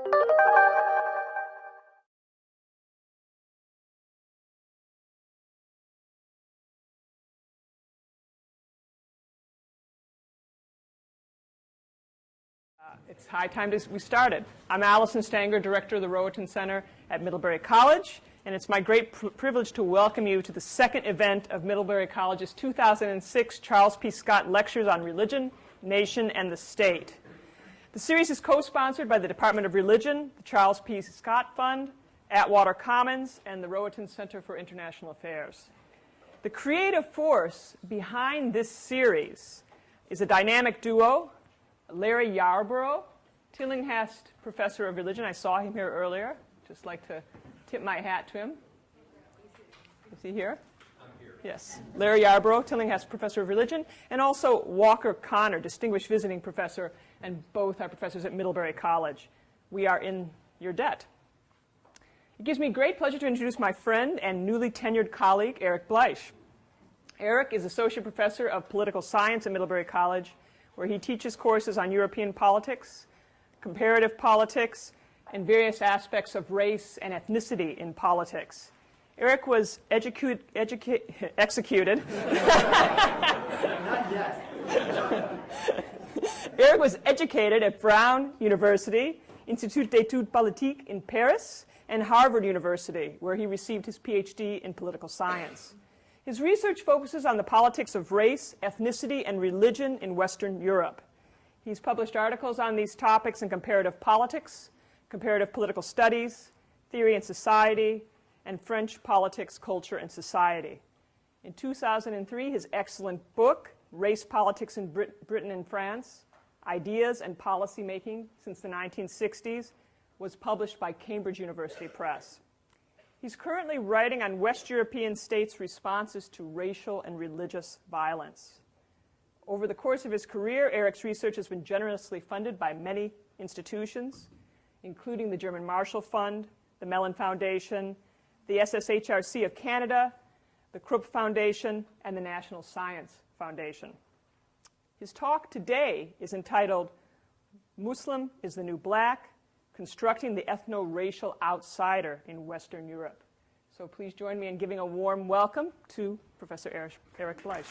It's high time we started. I'm Allison Stanger, Director of the Rohatyn Center at Middlebury College, and it's my great privilege to welcome you to the second event of Middlebury College's 2006 Charles P. Scott Lectures on Religion, Nation, and the State. The series is co-sponsored by the Department of Religion, the Charles P. Scott Fund, Atwater Commons, and the Rohatyn Center for International Affairs. The creative force behind this series is a dynamic duo, Larry Yarborough, Tillinghast Professor of Religion. I saw him here earlier. Just like to tip my hat to him. Is he here? I'm here. Yes. Larry Yarborough, Tillinghast Professor of Religion, and also Walker Connor, Distinguished Visiting Professor, and both are professors at Middlebury College. We are in your debt. It gives me great pleasure to introduce my friend and newly tenured colleague, Erik Bleich. Erik is Associate Professor of Political Science at Middlebury College, where he teaches courses on European politics, comparative politics, and various aspects of race and ethnicity in politics. Erik was executed. Erik was educated at Brown University, Institut d'études politiques in Paris, and Harvard University, where he received his PhD in political science. His research focuses on the politics of race, ethnicity, and religion in Western Europe. He's published articles on these topics in comparative politics, comparative political studies, theory and society, and French politics, culture, and society. In 2003, his excellent book, Race, Politics in Britain and France, Ideas and Policy Making Since the 1960s, was published by Cambridge University Press. He's currently writing on West European states' responses to racial and religious violence. Over the course of his career, Erik's research has been generously funded by many institutions, including the German Marshall Fund, the Mellon Foundation, the SSHRC of Canada, the Krupp Foundation, and the National Science Foundation. His talk today is entitled, Muslim is the New Black, Constructing the Ethno-Racial Outsider in Western Europe. So please join me in giving a warm welcome to Professor Erik Bleich.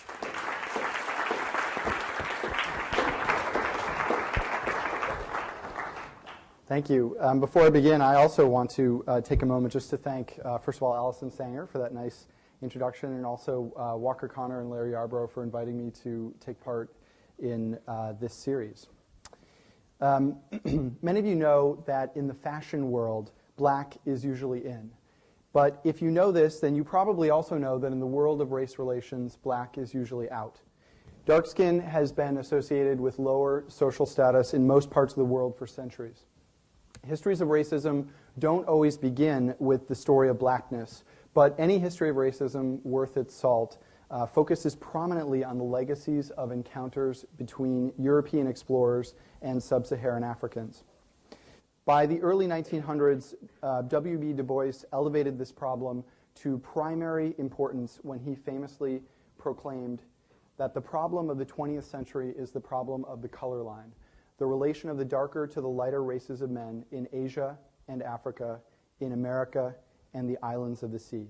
Thank you. Before I begin, I also want to take a moment just to thank, first of all, Allison Sanger for that nice introduction, and also Walker Connor and Larry Yarborough for inviting me to take part in this series. Many of you know that in the fashion world, black is usually in. But if you know this, then you probably also know that in the world of race relations, black is usually out. Dark skin has been associated with lower social status in most parts of the world for centuries. Histories of racism don't always begin with the story of blackness, but any history of racism worth its salt focuses prominently on the legacies of encounters between European explorers and sub-Saharan Africans. By the early 1900s, W.B. Du Bois elevated this problem to primary importance when he famously proclaimed that the problem of the 20th century is the problem of the color line, the relation of the darker to the lighter races of men in Asia and Africa, in America, and the islands of the sea.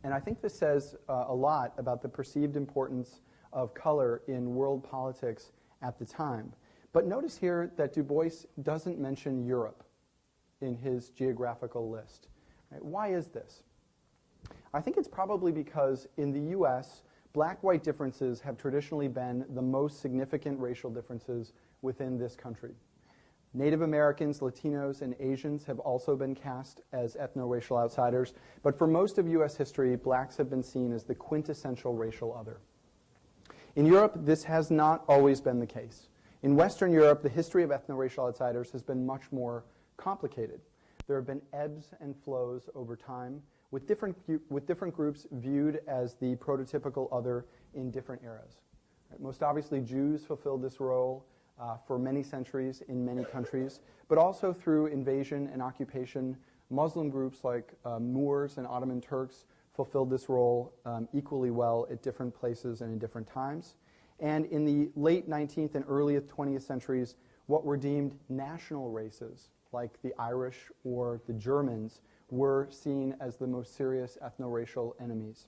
And I think this says a lot about the perceived importance of color in world politics at the time. But notice here that Du Bois doesn't mention Europe in his geographical list. Right? Why is this? I think it's probably because in the U.S., black-white differences have traditionally been the most significant racial differences within this country. Native Americans, Latinos, and Asians have also been cast as ethno-racial outsiders, but for most of U.S. history, blacks have been seen as the quintessential racial other. In Europe, this has not always been the case. In Western Europe, the history of ethno-racial outsiders has been much more complicated. There have been ebbs and flows over time, with different groups viewed as the prototypical other in different eras. Right? Most obviously, Jews fulfilled this role for many centuries in many countries, but also through invasion and occupation, Muslim groups like Moors and Ottoman Turks fulfilled this role equally well at different places and in different times. And in the late 19th and early 20th centuries, what were deemed national races like the Irish or the Germans, were seen as the most serious ethno-racial enemies.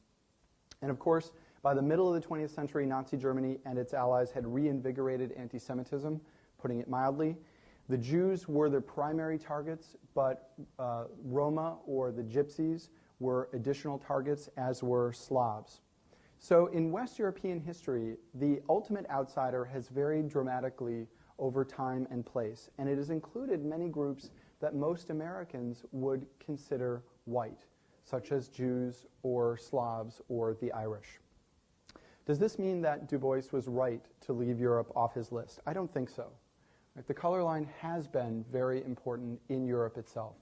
And of course, by the middle of the 20th century, Nazi Germany and its allies had reinvigorated anti-Semitism, putting it mildly. The Jews were their primary targets, but Roma or the Gypsies were additional targets, as were Slavs. So in West European history, the ultimate outsider has varied dramatically over time and place, and it has included many groups that most Americans would consider white, such as Jews or Slavs or the Irish. Does this mean that Du Bois was right to leave Europe off his list? I don't think so. The color line has been very important in Europe itself.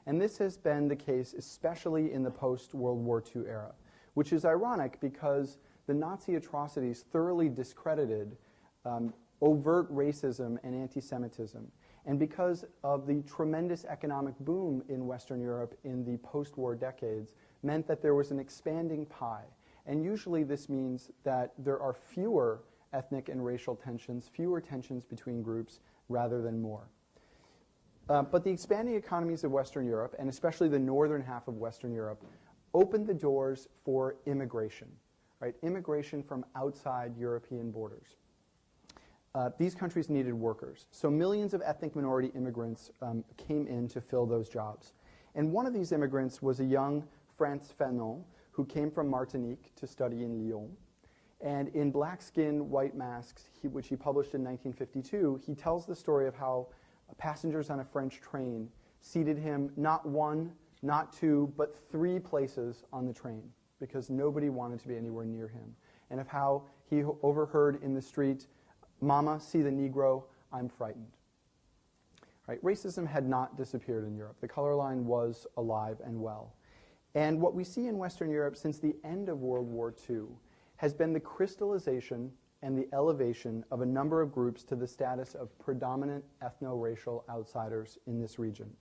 And this has been the case especially in the post-World War II era, which is ironic because the Nazi atrocities thoroughly discredited overt racism and anti-Semitism. And because of the tremendous economic boom in Western Europe in the post-war decades, meant that there was an expanding pie. And usually this means that there are fewer ethnic and racial tensions, fewer tensions between groups rather than more. But the expanding economies of Western Europe, and especially the northern half of Western Europe, opened the doors for immigration, right? Immigration from outside European borders. These countries needed workers. So millions of ethnic minority immigrants came in to fill those jobs. And one of these immigrants was a young Frantz Fanon, who came from Martinique to study in Lyon. And in Black Skin, White Masks, which he published in 1952, he tells the story of how passengers on a French train seated him not one, not two, but 3 places on the train because nobody wanted to be anywhere near him. And of how he overheard in the street, "Mama, see the Negro, I'm frightened." Right? Racism had not disappeared in Europe. The color line was alive and well. And what we see in Western Europe since the end of World War II has been the crystallization and the elevation of a number of groups to the status of predominant ethno-racial outsiders in this region.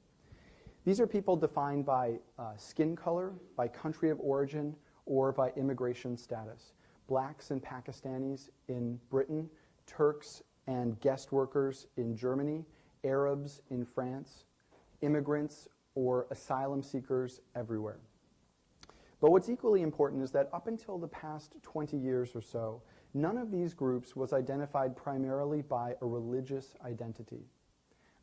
These are people defined by skin color, by country of origin, or by immigration status. Blacks and Pakistanis in Britain, Turks and guest workers in Germany, Arabs in France, immigrants or asylum seekers everywhere. But what's equally important is that up until the past 20 years or so, none of these groups was identified primarily by a religious identity.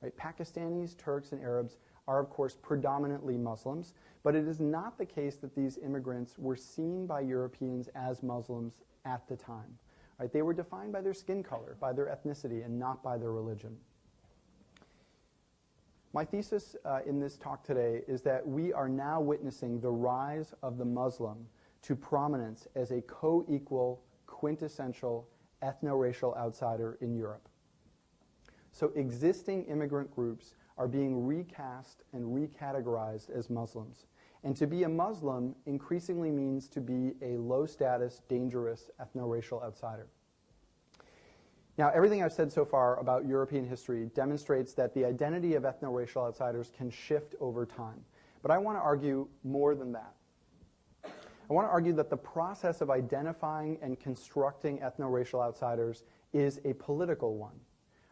Right? Pakistanis, Turks, and Arabs are, of course, predominantly Muslims, but it is not the case that these immigrants were seen by Europeans as Muslims at the time. Right? They were defined by their skin color, by their ethnicity, and not by their religion. My thesis in this talk today is that we are now witnessing the rise of the Muslim to prominence as a co-equal, quintessential, ethno-racial outsider in Europe. So existing immigrant groups are being recast and recategorized as Muslims. And to be a Muslim increasingly means to be a low-status, dangerous ethno-racial outsider. Now, everything I've said so far about European history demonstrates that the identity of ethno-racial outsiders can shift over time. But I want to argue more than that. I want to argue that the process of identifying and constructing ethno-racial outsiders is a political one.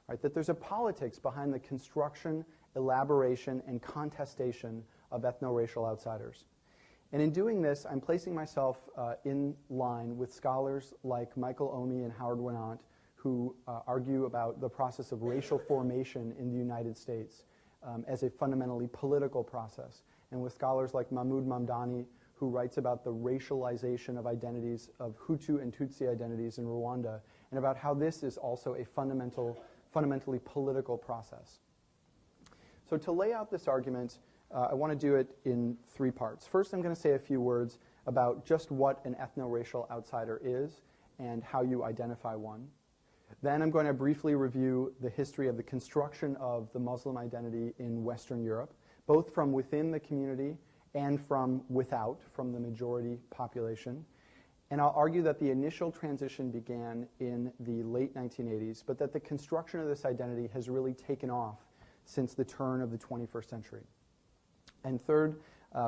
Right? That there's a politics behind the construction, elaboration, and contestation of ethno-racial outsiders. And in doing this, I'm placing myself in line with scholars like Michael Omi and Howard Winant, who argue about the process of racial formation in the United States as a fundamentally political process, and with scholars like Mahmoud Mamdani, who writes about the racialization of identities, of Hutu and Tutsi identities in Rwanda, and about how this is also a fundamentally political process. So to lay out this argument, I want to do it in 3 parts. First, I'm going to say a few words about just what an ethno-racial outsider is and how you identify one. Then I'm going to briefly review the history of the construction of the Muslim identity in Western Europe, both from within the community and from without, from the majority population. And I'll argue that the initial transition began in the late 1980s, but that the construction of this identity has really taken off since the turn of the 21st century. And third,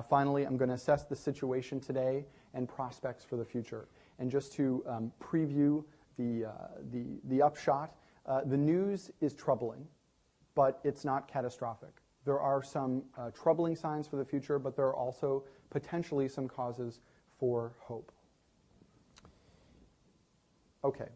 finally, I'm going to assess the situation today and prospects for the future. And just to preview the upshot, the news is troubling, but it's not catastrophic. There are some troubling signs for the future, but there are also potentially some causes for hope. Okay.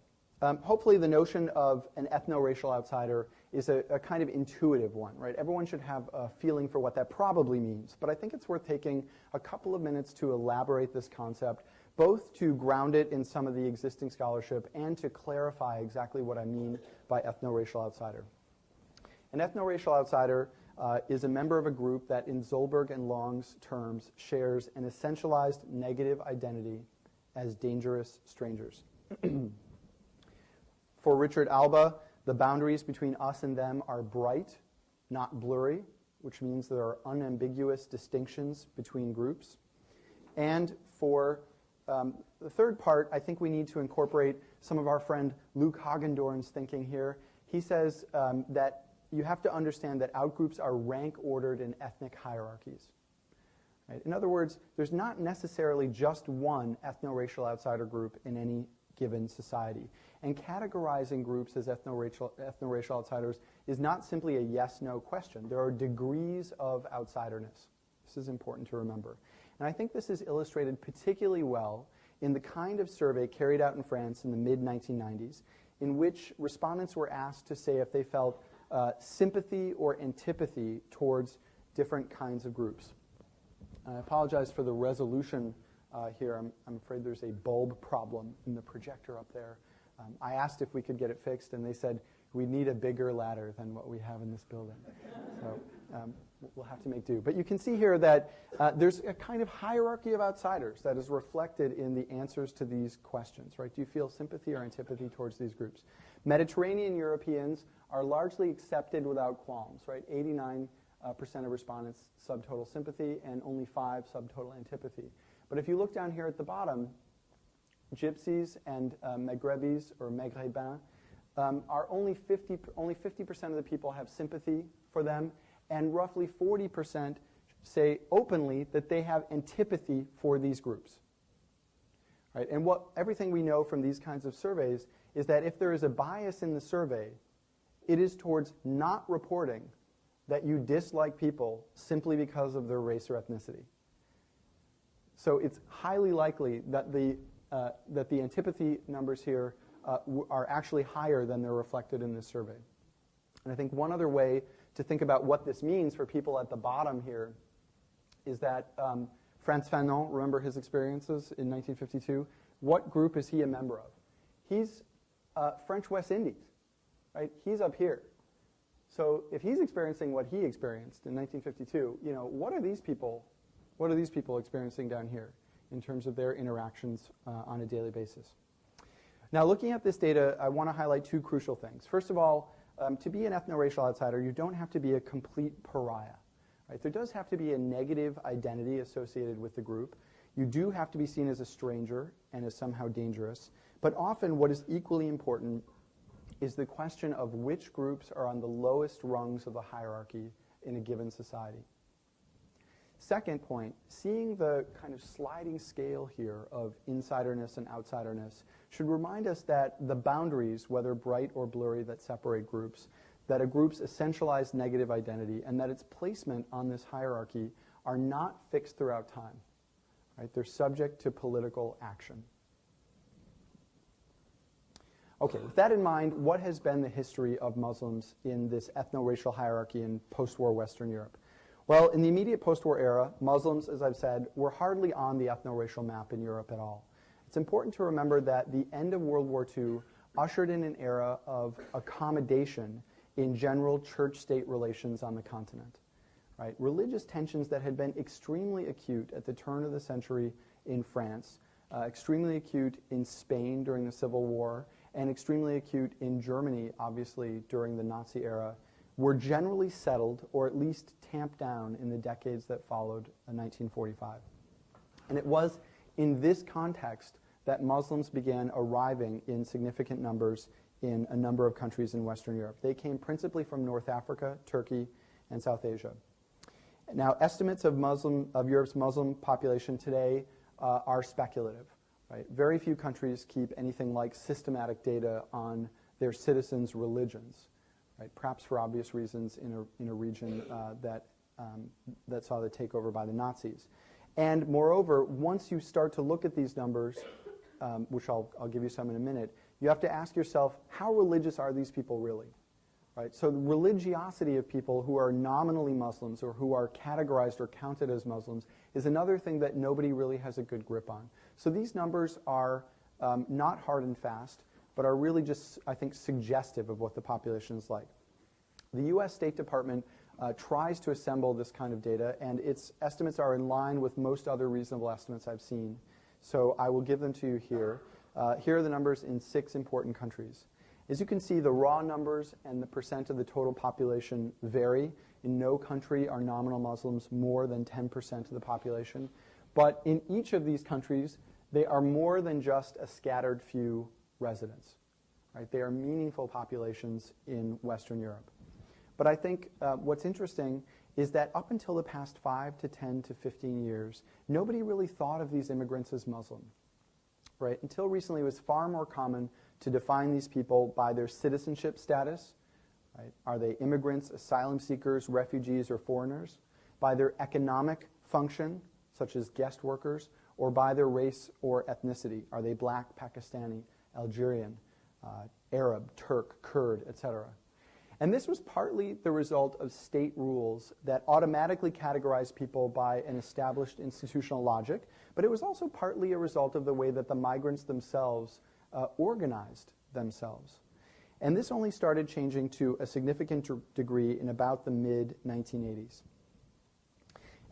Hopefully the notion of an ethno-racial outsider is a kind of intuitive one, right? Everyone should have a feeling for what that probably means. But I think it's worth taking a couple of minutes to elaborate this concept, both to ground it in some of the existing scholarship and to clarify exactly what I mean by ethno-racial outsider. An ethno-racial outsider is a member of a group that, in Zollberg and Long's terms, shares an essentialized negative identity as dangerous strangers. For Richard Alba, the boundaries between us and them are bright, not blurry, which means there are unambiguous distinctions between groups. And for the third part, I think we need to incorporate some of our friend Luke Hagendorn's thinking here. He says that you have to understand that outgroups are rank-ordered in ethnic hierarchies. Right? In other words, there's not necessarily just one ethno-racial outsider group in any given society. And categorizing groups as ethno-racial outsiders is not simply a yes-no question. There are degrees of outsiderness. This is important to remember. And I think this is illustrated particularly well in the kind of survey carried out in France in the mid-1990s, in which respondents were asked to say if they felt sympathy or antipathy towards different kinds of groups. I apologize for the resolution here. I'm afraid there's a bulb problem in the projector up there. I asked if we could get it fixed, and they said we need a bigger ladder than what we have in this building. So we'll have to make do. But you can see here that there's a kind of hierarchy of outsiders that is reflected in the answers to these questions, right? Do you feel sympathy or antipathy towards these groups? Mediterranean Europeans are largely accepted without qualms, right? 89% of respondents subtotal sympathy and only 5 subtotal antipathy. But if you look down here at the bottom, Gypsies and Maghrebis or Maghrébins are only 50% of the people have sympathy for them, and roughly 40% say openly that they have antipathy for these groups. Right? And everything we know from these kinds of surveys is that if there is a bias in the survey, it is towards not reporting that you dislike people simply because of their race or ethnicity. So it's highly likely that the antipathy numbers here are actually higher than they're reflected in this survey. And I think one other way to think about what this means for people at the bottom here is that Frantz Fanon, remember his experiences in 1952? What group is he a member of? He's French West Indies, right? He's up here. So if he's experiencing what he experienced in 1952, what are these people experiencing down here in terms of their interactions on a daily basis? Now, looking at this data, I want to highlight 2 crucial things. First of all, to be an ethno-racial outsider, you don't have to be a complete pariah. Right? There does have to be a negative identity associated with the group. You do have to be seen as a stranger and as somehow dangerous. But often what is equally important is the question of which groups are on the lowest rungs of the hierarchy in a given society. Second point, seeing the kind of sliding scale here of insiderness and outsiderness should remind us that the boundaries, whether bright or blurry, that separate groups, that a group's essentialized negative identity and that its placement on this hierarchy are not fixed throughout time. Right? They're subject to political action. Okay, with that in mind, what has been the history of Muslims in this ethno-racial hierarchy in post-war Western Europe? Well, in the immediate post-war era, Muslims, as I've said, were hardly on the ethno-racial map in Europe at all. It's important to remember that the end of World War II ushered in an era of accommodation in general church-state relations on the continent. Right? Religious tensions that had been extremely acute at the turn of the century in France, extremely acute in Spain during the Civil War, and extremely acute in Germany, obviously, during the Nazi era, were generally settled, or at least tamped down, in the decades that followed 1945. And it was in this context that Muslims began arriving in significant numbers in a number of countries in Western Europe. They came principally from North Africa, Turkey, and South Asia. Now, estimates of Europe's Muslim population today are speculative. Right? Very few countries keep anything like systematic data on their citizens' religions. right? Perhaps for obvious reasons in a region that saw the takeover by the Nazis. And moreover, once you start to look at these numbers, which I'll give you some in a minute, you have to ask yourself, how religious are these people really? Right? So the religiosity of people who are nominally Muslims or who are categorized or counted as Muslims is another thing that nobody really has a good grip on. So these numbers are not hard and fast, but are really just, I think, suggestive of what the population is like. The U.S. State Department tries to assemble this kind of data, and its estimates are in line with most other reasonable estimates I've seen. So I will give them to you here. Here are the numbers in 6 important countries. As you can see, the raw numbers and the percent of the total population vary. In no country are nominal Muslims more than 10% of the population. But in each of these countries, they are more than just a scattered few residents. Right? They are meaningful populations in Western Europe. But I think what's interesting is that up until the past 5 to 10 to 15 years, nobody really thought of these immigrants as Muslim. Right? Until recently, it was far more common to define these people by their citizenship status. Right? Are they immigrants, asylum seekers, refugees, or foreigners? By their economic function, such as guest workers, or by their race or ethnicity. Are they black, Pakistani, Algerian, Arab, Turk, Kurd, etc.? And this was partly the result of state rules that automatically categorized people by an established institutional logic, but it was also partly a result of the way that the migrants themselves organized themselves. And this only started changing to a significant degree in about the mid-1980s.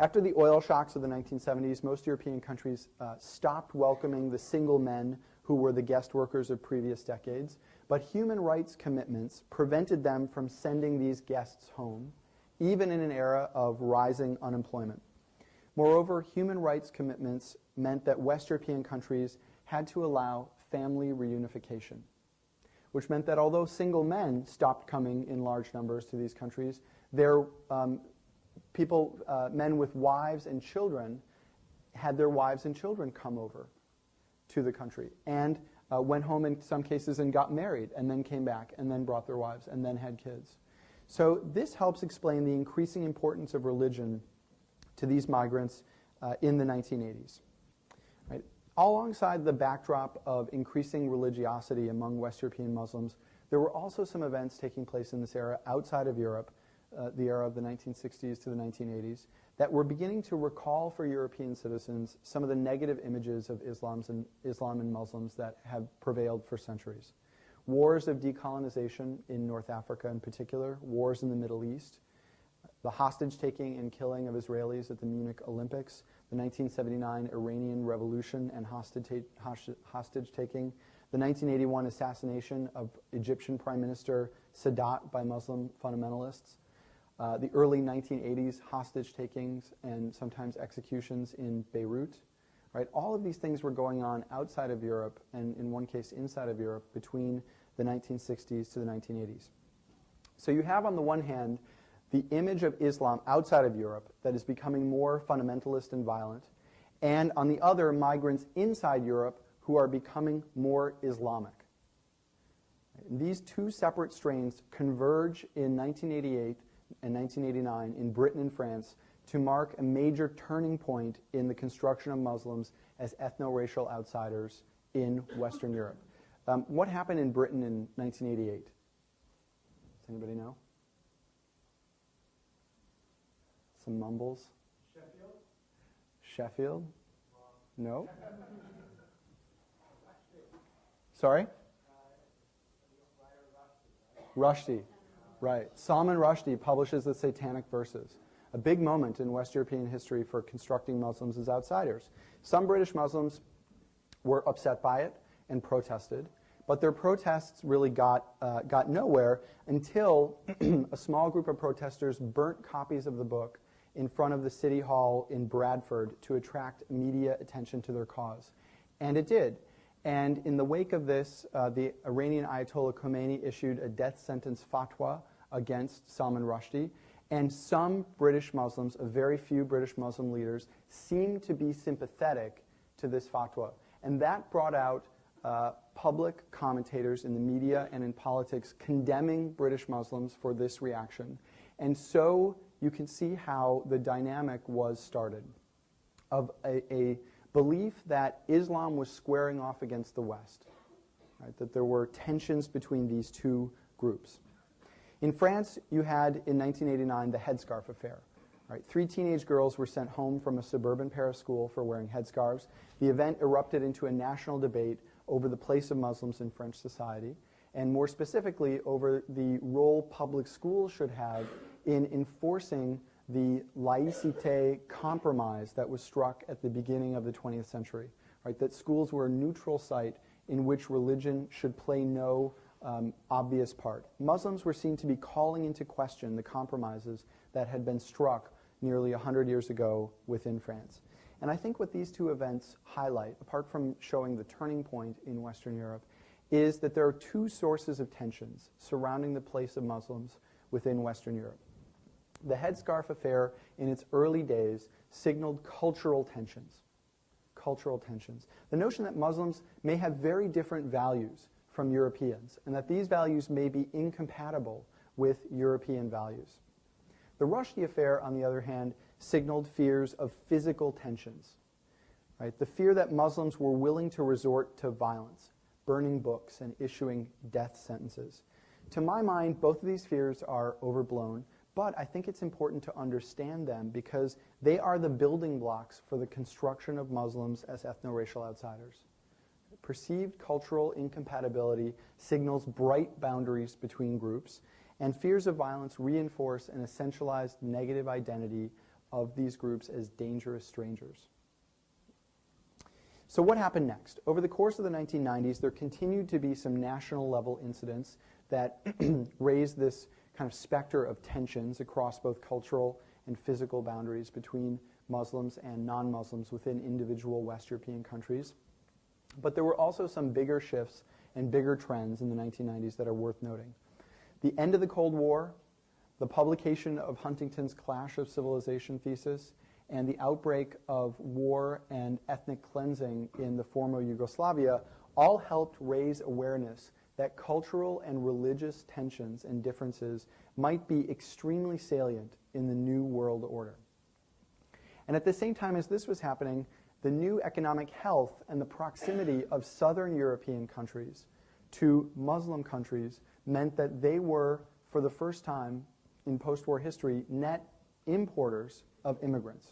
After the oil shocks of the 1970s, most European countries stopped welcoming the single men who were the guest workers of previous decades, but human rights commitments prevented them from sending these guests home, even in an era of rising unemployment. Moreover, human rights commitments meant that West European countries had to allow family reunification, which meant that although single men stopped coming in large numbers to these countries, their men with wives and children had their wives and children come over to the country and went home in some cases and got married and then came back and then brought their wives and then had kids. So this helps explain the increasing importance of religion to these migrants in the 1980s. Right? Alongside the backdrop of increasing religiosity among West European Muslims, there were also some events taking place in this era outside of Europe, the era of the 1960s to the 1980s, that were beginning to recall for European citizens some of the negative images of Islam and Muslims that have prevailed for centuries. Wars of decolonization in North Africa in particular, wars in the Middle East, the hostage-taking and killing of Israelis at the Munich Olympics, the 1979 Iranian Revolution and hostage-taking, the 1981 assassination of Egyptian Prime Minister Sadat by Muslim fundamentalists, the early 1980s hostage-takings and sometimes executions in Beirut. Right? All of these things were going on outside of Europe and in one case inside of Europe between the 1960s to the 1980s. So you have on the one hand the image of Islam outside of Europe that is becoming more fundamentalist and violent, and on the other, migrants inside Europe who are becoming more Islamic. And these two separate strains converge in 1988 and 1989 in Britain and France to mark a major turning point in the construction of Muslims as ethno-racial outsiders in Western Europe. What happened in Britain in 1988? Does anybody know? Some mumbles? Sheffield? Sheffield? No? Sorry? Rushdie. Right. Salman Rushdie publishes the Satanic Verses, a big moment in West European history for constructing Muslims as outsiders. Some British Muslims were upset by it and protested, but their protests really got nowhere until a small group of protesters burnt copies of the book in front of the city hall in Bradford to attract media attention to their cause. And it did. And in the wake of this, the Iranian Ayatollah Khomeini issued a death sentence fatwa against Salman Rushdie, and some British Muslims, a very few British Muslim leaders, seemed to be sympathetic to this fatwa. And that brought out public commentators in the media and in politics condemning British Muslims for this reaction. And so you can see how the dynamic was started of a belief that Islam was squaring off against the West, right? That there were tensions between these two groups. In France, you had, in 1989, the headscarf affair. Right? 3 teenage girls were sent home from a suburban Paris school for wearing headscarves. The event erupted into a national debate over the place of Muslims in French society, and more specifically, over the role public schools should have in enforcing the laïcité compromise that was struck at the beginning of the 20th century. Right? That schools were a neutral site in which religion should play no obvious part. Muslims were seen to be calling into question the compromises that had been struck nearly 100 years ago within France. And I think what these two events highlight, apart from showing the turning point in Western Europe, is that there are two sources of tensions surrounding the place of Muslims within Western Europe. The headscarf affair in its early days signaled cultural tensions. Cultural tensions. The notion that Muslims may have very different values from Europeans, and that these values may be incompatible with European values. The Rushdie affair, on the other hand, signaled fears of physical tensions. Right? The fear that Muslims were willing to resort to violence, burning books and issuing death sentences. To my mind, both of these fears are overblown, but I think it's important to understand them because they are the building blocks for the construction of Muslims as ethno-racial outsiders. Perceived cultural incompatibility signals bright boundaries between groups, and fears of violence reinforce an essentialized negative identity of these groups as dangerous strangers. So what happened next? Over the course of the 1990s, there continued to be some national level incidents that raised this kind of specter of tensions across both cultural and physical boundaries between Muslims and non-Muslims within individual West European countries. But there were also some bigger shifts and bigger trends in the 1990s that are worth noting. The end of the Cold War, the publication of Huntington's Clash of Civilization thesis, and the outbreak of war and ethnic cleansing in the former Yugoslavia all helped raise awareness that cultural and religious tensions and differences might be extremely salient in the new world order. And at the same time as this was happening, the new economic health and the proximity of southern European countries to Muslim countries meant that they were, for the first time in post-war history, net importers of immigrants,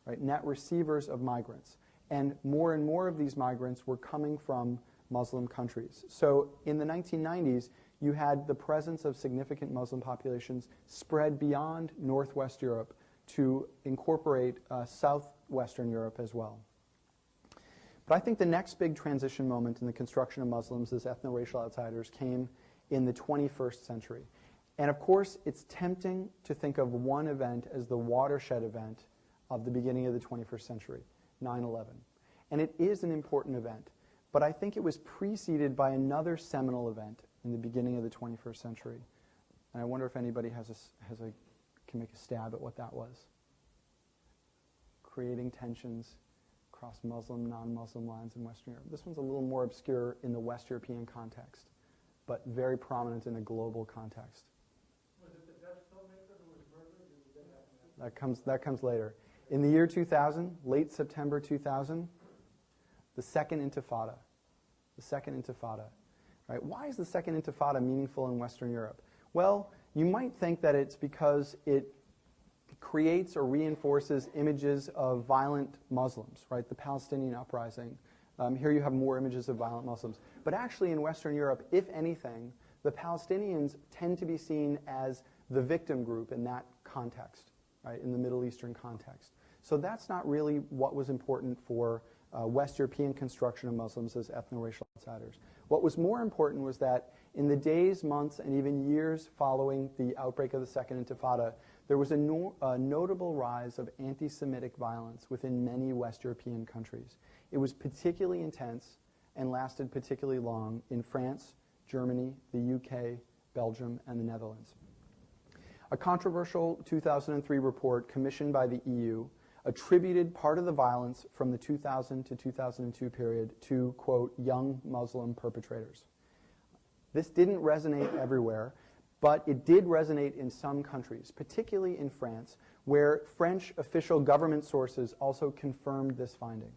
right? Net receivers of migrants. And more of these migrants were coming from Muslim countries. So in the 1990s, you had the presence of significant Muslim populations spread beyond Northwest Europe to incorporate Southwestern Europe as well. But I think the next big transition moment in the construction of Muslims as ethno-racial outsiders came in the 21st century. And of course, it's tempting to think of one event as the watershed event of the beginning of the 21st century, 9/11. And it is an important event, but I think it was preceded by another seminal event in the beginning of the 21st century. And I wonder if anybody can make a stab at what that was. Creating tensions across Muslim, non-Muslim lines in Western Europe. This one's a little more obscure in the West European context, but very prominent in a global context. Was it the Dutch filmmaker who was murdered? That comes later. In the year 2000, late September 2000, the Second Intifada. The Second Intifada. Right? Why is the Second Intifada meaningful in Western Europe? Well, you might think that it's because it creates or reinforces images of violent Muslims, right? The Palestinian uprising. Here you have more images of violent Muslims. But actually in Western Europe, if anything, the Palestinians tend to be seen as the victim group in that context, right? In the Middle Eastern context. So that's not really what was important for West European construction of Muslims as ethno-racial outsiders. What was more important was that in the days, months, and even years following the outbreak of the Second Intifada, there was a notable rise of anti-Semitic violence within many West European countries. It was particularly intense and lasted particularly long in France, Germany, the UK, Belgium, and the Netherlands. A controversial 2003 report commissioned by the EU attributed part of the violence from the 2000 to 2002 period to, quote, young Muslim perpetrators. This didn't resonate everywhere, but it did resonate in some countries, particularly in France, where French official government sources also confirmed this finding.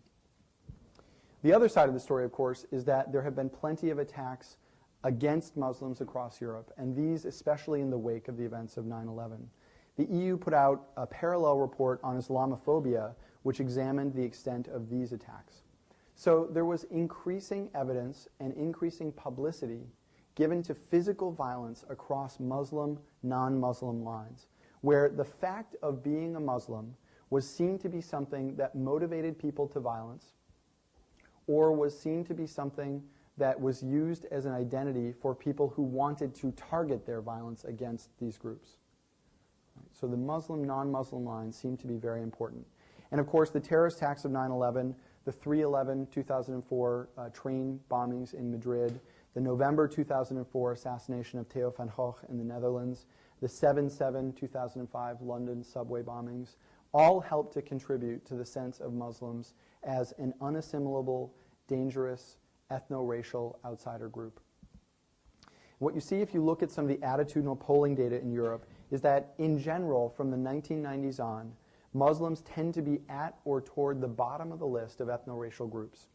The other side of the story, of course, is that there have been plenty of attacks against Muslims across Europe, and these especially in the wake of the events of 9/11. The EU put out a parallel report on Islamophobia, which examined the extent of these attacks. So there was increasing evidence and increasing publicity given to physical violence across Muslim, non-Muslim lines, where the fact of being a Muslim was seen to be something that motivated people to violence, or was seen to be something that was used as an identity for people who wanted to target their violence against these groups. So the Muslim, non-Muslim lines seem to be very important. And of course, the terrorist attacks of 9/11, the 3/11/2004 train bombings in Madrid, the November 2004 assassination of Theo van Gogh in the Netherlands, the 7/7/2005 London subway bombings, all helped to contribute to the sense of Muslims as an unassimilable, dangerous, ethno-racial outsider group. What you see if you look at some of the attitudinal polling data in Europe is that, in general, from the 1990s on, Muslims tend to be at or toward the bottom of the list of ethno-racial groups.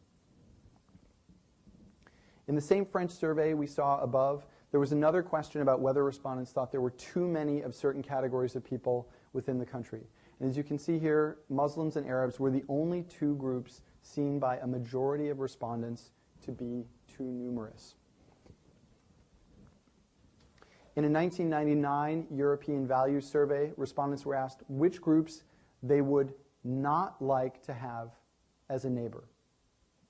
In the same French survey we saw above, there was another question about whether respondents thought there were too many of certain categories of people within the country. And as you can see here, Muslims and Arabs were the only two groups seen by a majority of respondents to be too numerous. In a 1999 European Values Survey, respondents were asked which groups they would not like to have as a neighbor.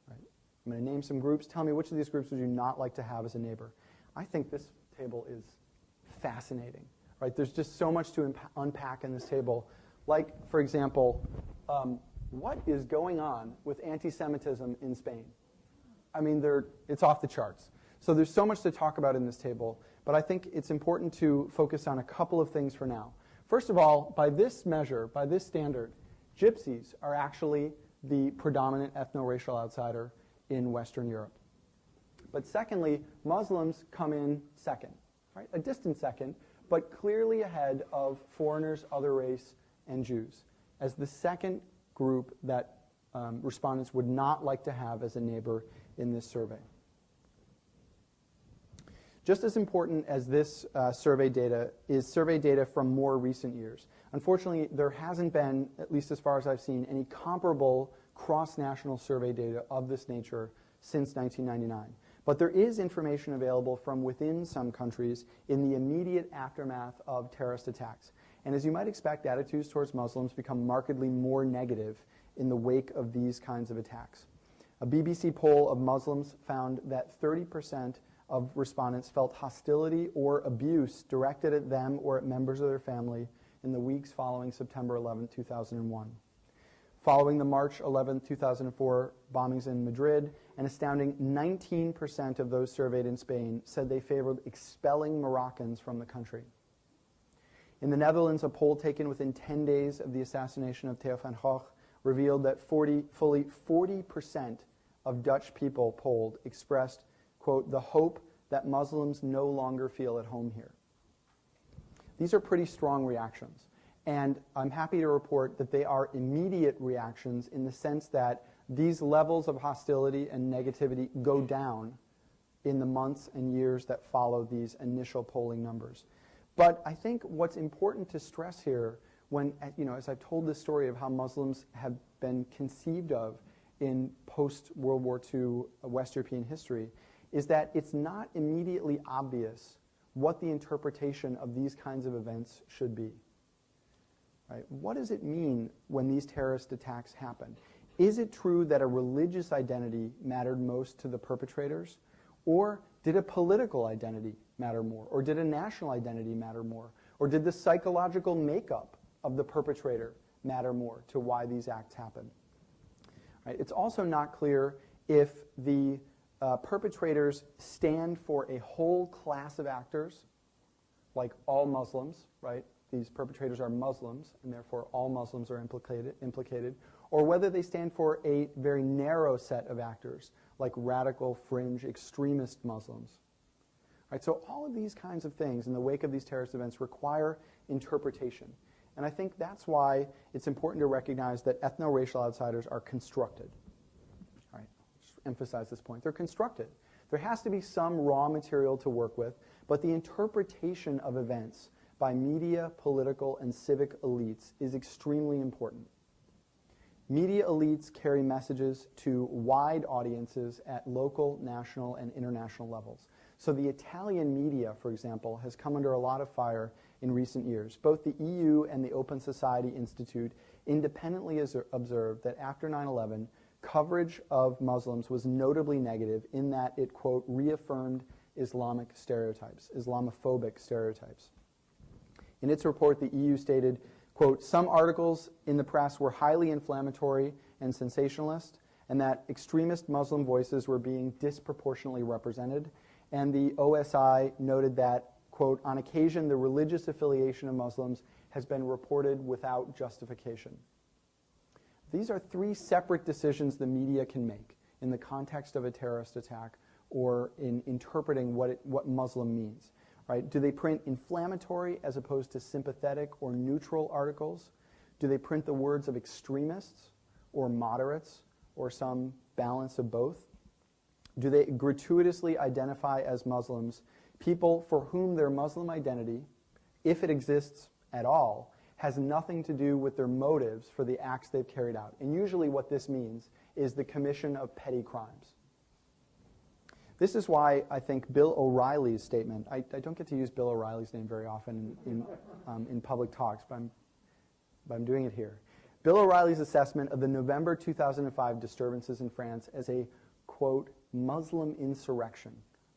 Right? I'm going to name some groups. Tell me which of these groups would you not like to have as a neighbor. I think this table is fascinating. Right? There's just so much to unpack in this table. Like, for example, what is going on with anti-Semitism in Spain? I mean, it's off the charts. So there's so much to talk about in this table, but I think it's important to focus on a couple of things for now. First of all, by this measure, by this standard, gypsies are actually the predominant ethno-racial outsider in Western Europe. But secondly, Muslims come in second, right? A distant second, but clearly ahead of foreigners, other race, and Jews, as the second group that respondents would not like to have as a neighbor in this survey. Just as important as this survey data is survey data from more recent years. Unfortunately, there hasn't been, at least as far as I've seen, any comparable cross-national survey data of this nature since 1999. But there is information available from within some countries in the immediate aftermath of terrorist attacks. And as you might expect, attitudes towards Muslims become markedly more negative in the wake of these kinds of attacks. A BBC poll of Muslims found that 30% of respondents felt hostility or abuse directed at them or at members of their family in the weeks following September 11, 2001. Following the March 11, 2004 bombings in Madrid, an astounding 19% of those surveyed in Spain said they favored expelling Moroccans from the country. In the Netherlands, a poll taken within 10 days of the assassination of Theo van Gogh revealed that fully 40% of Dutch people polled expressed, quote, the hope that Muslims no longer feel at home here. These are pretty strong reactions. And I'm happy to report that they are immediate reactions in the sense that these levels of hostility and negativity go down in the months and years that follow these initial polling numbers. But I think what's important to stress here when, as I've told this story of how Muslims have been conceived of in post-World War II West European history, is that it's not immediately obvious what the interpretation of these kinds of events should be. Right? What does it mean when these terrorist attacks happen? Is it true that a religious identity mattered most to the perpetrators? Or did a political identity matter more? Or did a national identity matter more? Or did the psychological makeup of the perpetrator matter more to why these acts happen? Right? It's also not clear if the perpetrators stand for a whole class of actors, like all Muslims, right? these perpetrators are Muslims, and therefore all Muslims are implicated, or whether they stand for a very narrow set of actors, like radical, fringe, extremist Muslims. Right, so all of these kinds of things in the wake of these terrorist events require interpretation. And I think that's why it's important to recognize that ethno-racial outsiders are constructed. All right, just emphasize this point. They're constructed. There has to be some raw material to work with, but the interpretation of events by media, political, and civic elites is extremely important. Media elites carry messages to wide audiences at local, national, and international levels. So the Italian media, for example, has come under a lot of fire in recent years. Both the EU and the Open Society Institute independently observed that after 9/11, coverage of Muslims was notably negative in that it, quote, reaffirmed Islamic stereotypes, Islamophobic stereotypes. In its report, the EU stated, quote, some articles in the press were highly inflammatory and sensationalist, and that extremist Muslim voices were being disproportionately represented. And the OSI noted that, quote, on occasion, the religious affiliation of Muslims has been reported without justification. These are three separate decisions the media can make in the context of a terrorist attack or in interpreting what Muslim means. Right? Do they print inflammatory as opposed to sympathetic or neutral articles? Do they print the words of extremists or moderates or some balance of both? Do they gratuitously identify as Muslims people for whom their Muslim identity, if it exists at all, has nothing to do with their motives for the acts they've carried out? And usually what this means is the commission of petty crimes. This is why I think Bill O'Reilly's statement, I don't get to use Bill O'Reilly's name very often in public talks, but I'm doing it here. Bill O'Reilly's assessment of the November 2005 disturbances in France as a, quote, Muslim insurrection,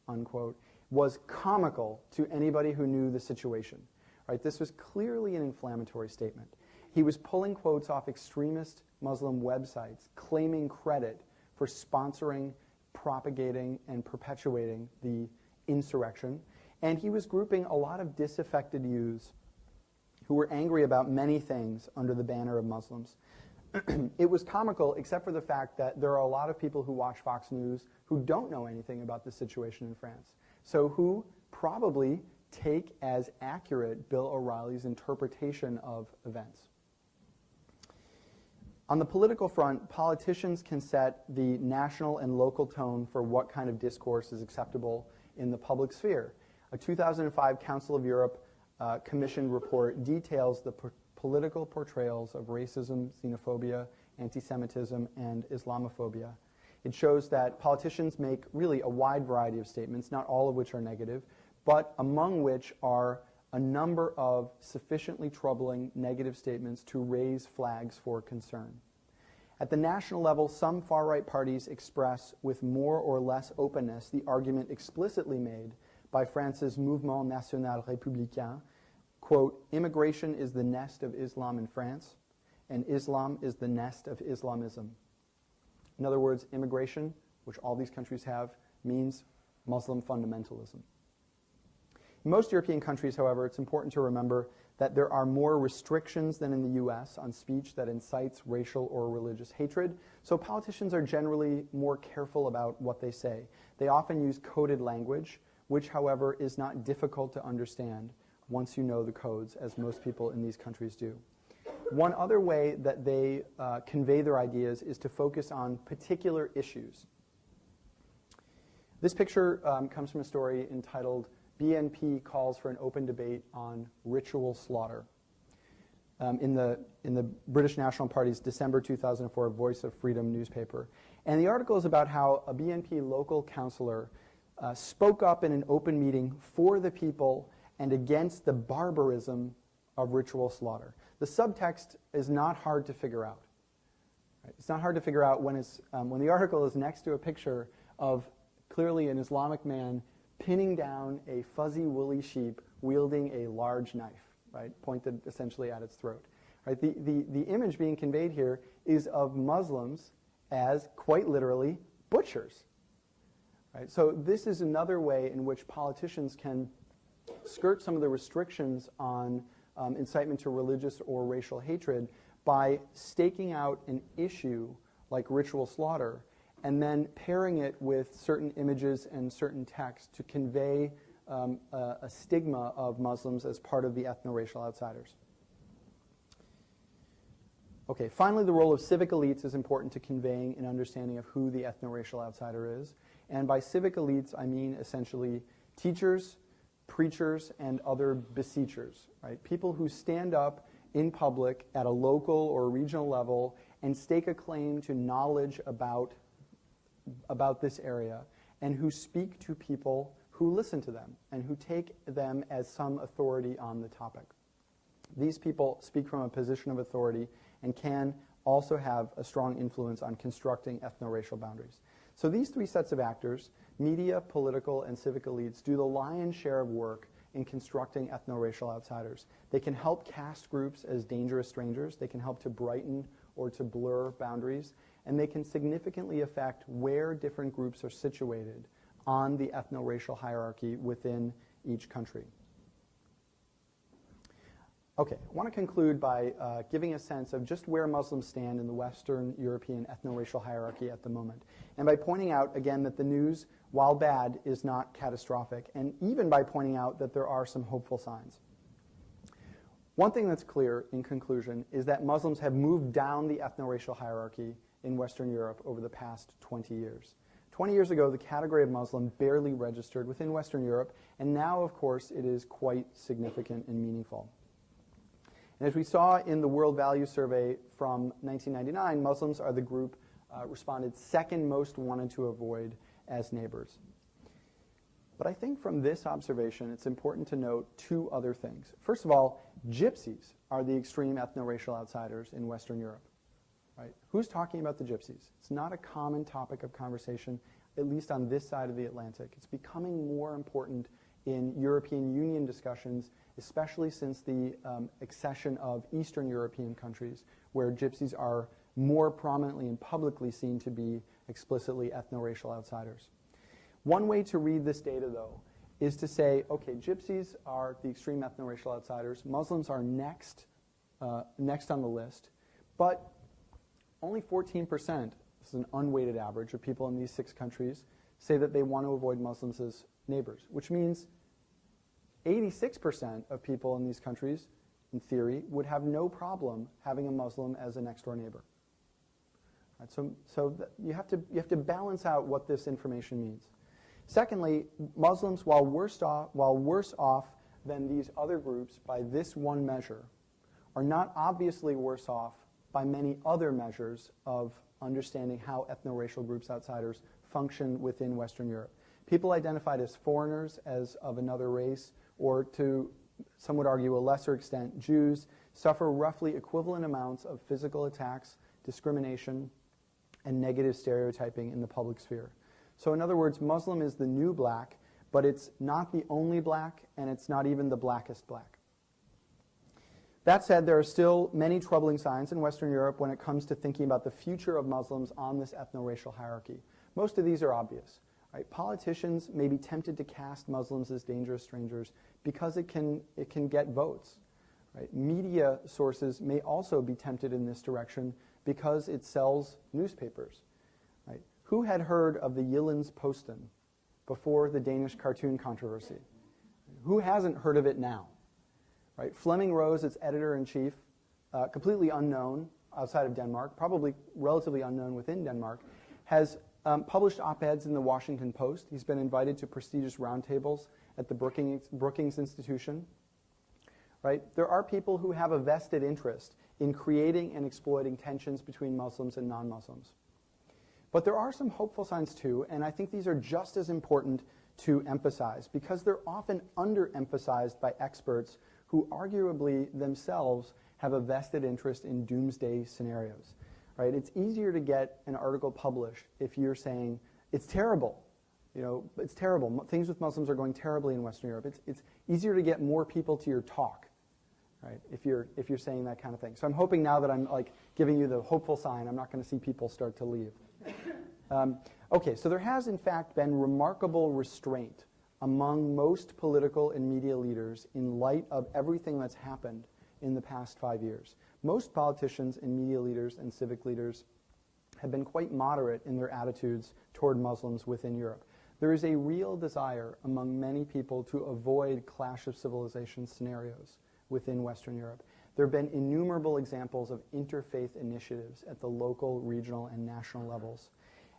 unquote, was comical to anybody who knew the situation. Right? This was clearly an inflammatory statement. He was pulling quotes off extremist Muslim websites, claiming credit for sponsoring, propagating, and perpetuating the insurrection. And he was grouping a lot of disaffected youths who were angry about many things under the banner of Muslims. It was comical, except for the fact that there are a lot of people who watch Fox News who don't know anything about the situation in France. So who probably take as accurate Bill O'Reilly's interpretation of events. On the political front, politicians can set the national and local tone for what kind of discourse is acceptable in the public sphere. A 2005 Council of Europe commissioned report details the political portrayals of racism, xenophobia, anti-Semitism, and Islamophobia. It shows that politicians make really a wide variety of statements, not all of which are negative, but among which are a number of sufficiently troubling negative statements to raise flags for concern. At the national level, some far-right parties express with more or less openness the argument explicitly made by France's Mouvement National Républicain, quote, immigration is the nest of Islam in France, and Islam is the nest of Islamism. In other words, immigration, which all these countries have, means Muslim fundamentalism. In most European countries, however, it's important to remember that there are more restrictions than in the U.S. on speech that incites racial or religious hatred, so politicians are generally more careful about what they say. They often use coded language, which, however, is not difficult to understand once you know the codes, as most people in these countries do. One other way that they convey their ideas is to focus on particular issues. This picture comes from a story entitled BNP Calls for an Open Debate on Ritual Slaughter in the British National Party's December 2004 Voice of Freedom newspaper. And the article is about how a BNP local councillor spoke up in an open meeting for the people and against the barbarism of ritual slaughter. The subtext is not hard to figure out. Right? It's not hard to figure out when the article is next to a picture of clearly an Islamic man pinning down a fuzzy woolly sheep wielding a large knife, right, pointed essentially at its throat. Right? The image being conveyed here is of Muslims as, quite literally, butchers. Right? So this is another way in which politicians can skirt some of the restrictions on incitement to religious or racial hatred by staking out an issue like ritual slaughter and then pairing it with certain images and certain text to convey a stigma of Muslims as part of the ethno-racial outsiders. Okay, finally, the role of civic elites is important to conveying an understanding of who the ethno-racial outsider is. And by civic elites, I mean essentially teachers, preachers, and other beseechers, right? People who stand up in public at a local or regional level and stake a claim to knowledge about this area and who speak to people who listen to them and who take them as some authority on the topic. These people speak from a position of authority and can also have a strong influence on constructing ethno-racial boundaries. So these three sets of actors, media, political, and civic elites, do the lion's share of work in constructing ethno-racial outsiders. They can help cast groups as dangerous strangers. They can help to brighten or to blur boundaries. And they can significantly affect where different groups are situated on the ethno-racial hierarchy within each country. Okay, I want to conclude by giving a sense of just where Muslims stand in the Western European ethno-racial hierarchy at the moment. And by pointing out, again, that the news, while bad, is not catastrophic, and even by pointing out that there are some hopeful signs. One thing that's clear in conclusion is that Muslims have moved down the ethno-racial hierarchy in Western Europe over the past 20 years. 20 years ago, the category of Muslim barely registered within Western Europe, and now, of course, it is quite significant and meaningful. And as we saw in the World Value Survey from 1999, Muslims are the group responded second most wanted to avoid as neighbors. But I think from this observation, it's important to note two other things. First of all, gypsies are the extreme ethno-racial outsiders in Western Europe. Right? Who's talking about the gypsies? It's not a common topic of conversation, at least on this side of the Atlantic. It's becoming more important in European Union discussions, especially since the accession of Eastern European countries, where gypsies are more prominently and publicly seen to be explicitly ethno-racial outsiders. One way to read this data, though, is to say, okay, gypsies are the extreme ethno-racial outsiders. Muslims are next on the list, but only 14%, this is an unweighted average of people in these 6 countries, say that they want to avoid Muslims as neighbors, which means 86% of people in these countries, in theory, would have no problem having a Muslim as a next-door neighbor. Right, so you have to balance out what this information means. Secondly, Muslims, while worse off than these other groups by this one measure, are not obviously worse off by many other measures of understanding how ethno-racial groups outsiders function within Western Europe. People identified as foreigners, as of another race, or to, some would argue, a lesser extent, Jews, suffer roughly equivalent amounts of physical attacks, discrimination, and negative stereotyping in the public sphere. So in other words, Muslim is the new black, but it's not the only black, and it's not even the blackest black. That said, there are still many troubling signs in Western Europe when it comes to thinking about the future of Muslims on this ethno-racial hierarchy. Most of these are obvious. Right? Politicians may be tempted to cast Muslims as dangerous strangers because it can get votes. Right? Media sources may also be tempted in this direction because it sells newspapers. Right? Who had heard of the Jyllands-Posten before the Danish cartoon controversy? Who hasn't heard of it now? Right? Flemming Rose, its editor-in-chief, completely unknown outside of Denmark, probably relatively unknown within Denmark, has published op-eds in the Washington Post. He's been invited to prestigious roundtables at the Brookings Institution. Right? There are people who have a vested interest in creating and exploiting tensions between Muslims and non-Muslims. But there are some hopeful signs too, and I think these are just as important to emphasize because they're often underemphasized by experts who arguably themselves have a vested interest in doomsday scenarios. Right? It's easier to get an article published if you're saying, it's terrible. You know, it's terrible. Things with Muslims are going terribly in Western Europe. It's easier to get more people to your talk, right? If you're saying that kind of thing. So I'm hoping now that I'm like giving you the hopeful sign, I'm not going to see people start to leave. Okay, so there has in fact been remarkable restraint among most political and media leaders in light of everything that's happened in the past 5 years. Most politicians and media leaders and civic leaders have been quite moderate in their attitudes toward Muslims within Europe. There is a real desire among many people to avoid clash of civilization scenarios within Western Europe. There have been innumerable examples of interfaith initiatives at the local, regional, and national levels.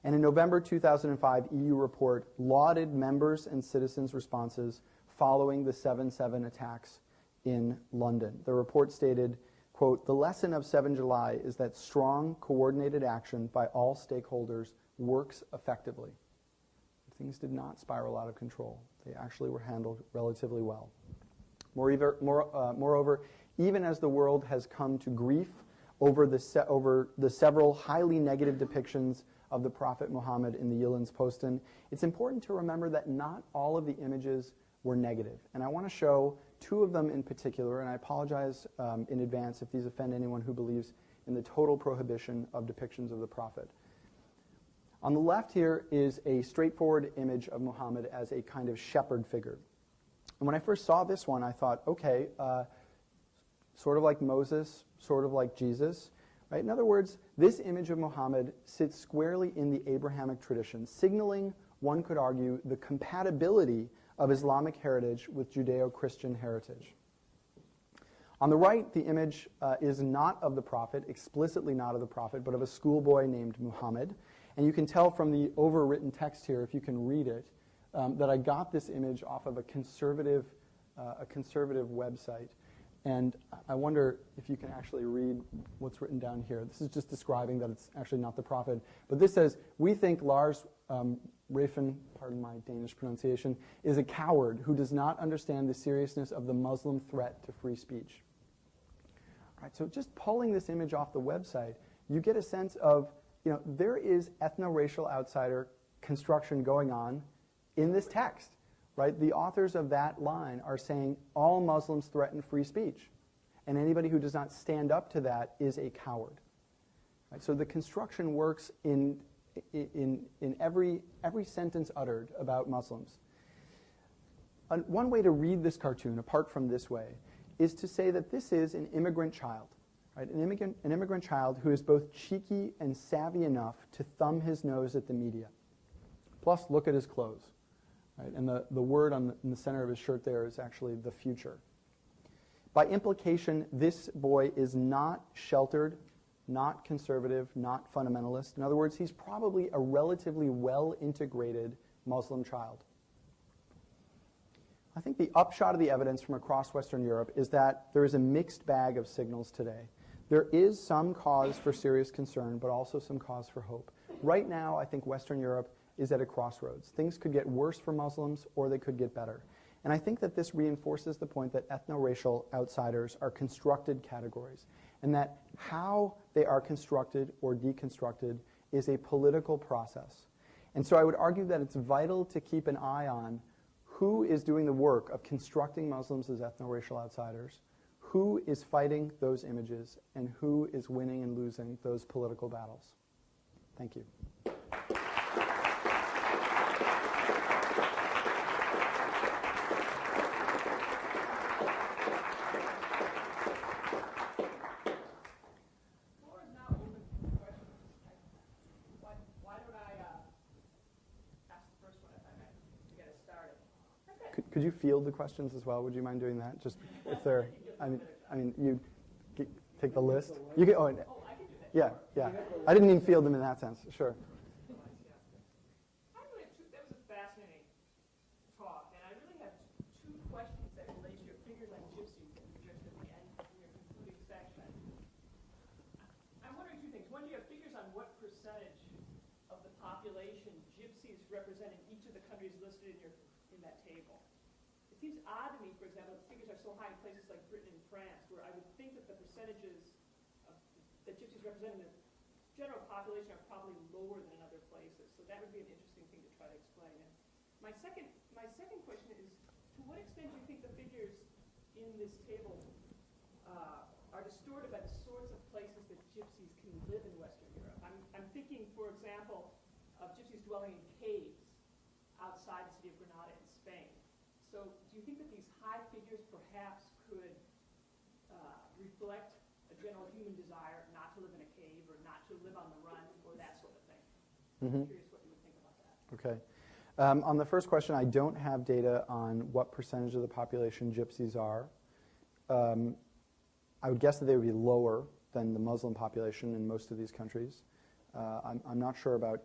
And in November 2005, EU report lauded members' and citizens' responses following the 7/7 attacks in London. The report stated, quote, "The lesson of 7 July is that strong, coordinated action by all stakeholders works effectively." Things did not spiral out of control. They actually were handled relatively well. Moreover, even as the world has come to grief over the several highly negative depictions of the Prophet Muhammad in the Jyllands-Posten, it's important to remember that not all of the images were negative. And I want to show 2 of them in particular, and I apologize in advance if these offend anyone who believes in the total prohibition of depictions of the Prophet. On the left here is a straightforward image of Muhammad as a kind of shepherd figure. And when I first saw this one, I thought, okay, sort of like Moses, sort of like Jesus. Right? In other words, this image of Muhammad sits squarely in the Abrahamic tradition, signaling, one could argue, the compatibility of Islamic heritage with Judeo-Christian heritage. On the right, the image is not of the Prophet, explicitly not of the Prophet, but of a schoolboy named Muhammad. And you can tell from the overwritten text here, if you can read it, that I got this image off of a conservative website. And I wonder if you can actually read what's written down here. This is just describing that it's actually not the Prophet. But this says, "We think Lars Raffen, pardon my Danish pronunciation, is a coward who does not understand the seriousness of the Muslim threat to free speech." All right, so just pulling this image off the website, you get a sense of, there is ethno-racial outsider construction going on in this text, right? The authors of that line are saying all Muslims threaten free speech, and anybody who does not stand up to that is a coward. Right? So the construction works in every sentence uttered about Muslims. One way to read this cartoon, apart from this way, is to say that this is an immigrant child. Right? An immigrant child who is both cheeky and savvy enough to thumb his nose at the media. Plus, look at his clothes. Right? And the word in the center of his shirt there is actually the future. By implication, this boy is not sheltered, not conservative, not fundamentalist. In other words, he's probably a relatively well-integrated Muslim child. I think the upshot of the evidence from across Western Europe is that there is a mixed bag of signals today. There is some cause for serious concern, but also some cause for hope. Right now, I think Western Europe is at a crossroads. Things could get worse for Muslims, or they could get better. And I think that this reinforces the point that ethno-racial outsiders are constructed categories, and that how they are constructed or deconstructed is a political process. And so I would argue that it's vital to keep an eye on who is doing the work of constructing Muslims as ethno-racial outsiders, who is fighting those images, and who is winning and losing those political battles. Thank you. Could you field the questions as well? Would you mind doing that? Just if they're, I mean, you take the list. You get. Oh, I can do that. Yeah. I didn't mean field them in that sense. Sure. That was a fascinating talk, and I really have 2 questions that relate to your figures on gypsies that you just at the end of your concluding section. I'm wondering 2 things. One, do you have figures on what percentage of the population gypsies represent in each of the countries listed in that table? It seems odd to me, for example, that the figures are so high in places like Britain and France, where I would think that the percentages that gypsies represent in the general population are probably lower than in other places. So that would be an interesting thing to try to explain. And my second question is, to what extent do you think the figures in this table are distorted by the sorts of places that gypsies can live in Western Europe? I'm thinking, for example, of gypsies dwelling in caves outside the city of Granada in Spain. do you think that these high figures perhaps could reflect a general human desire not to live in a cave or not to live on the run or that sort of thing? I'm curious what you would think about that. Okay. On the first question, I don't have data on what percentage of the population gypsies are. I would guess that they would be lower than the Muslim population in most of these countries. I'm not sure about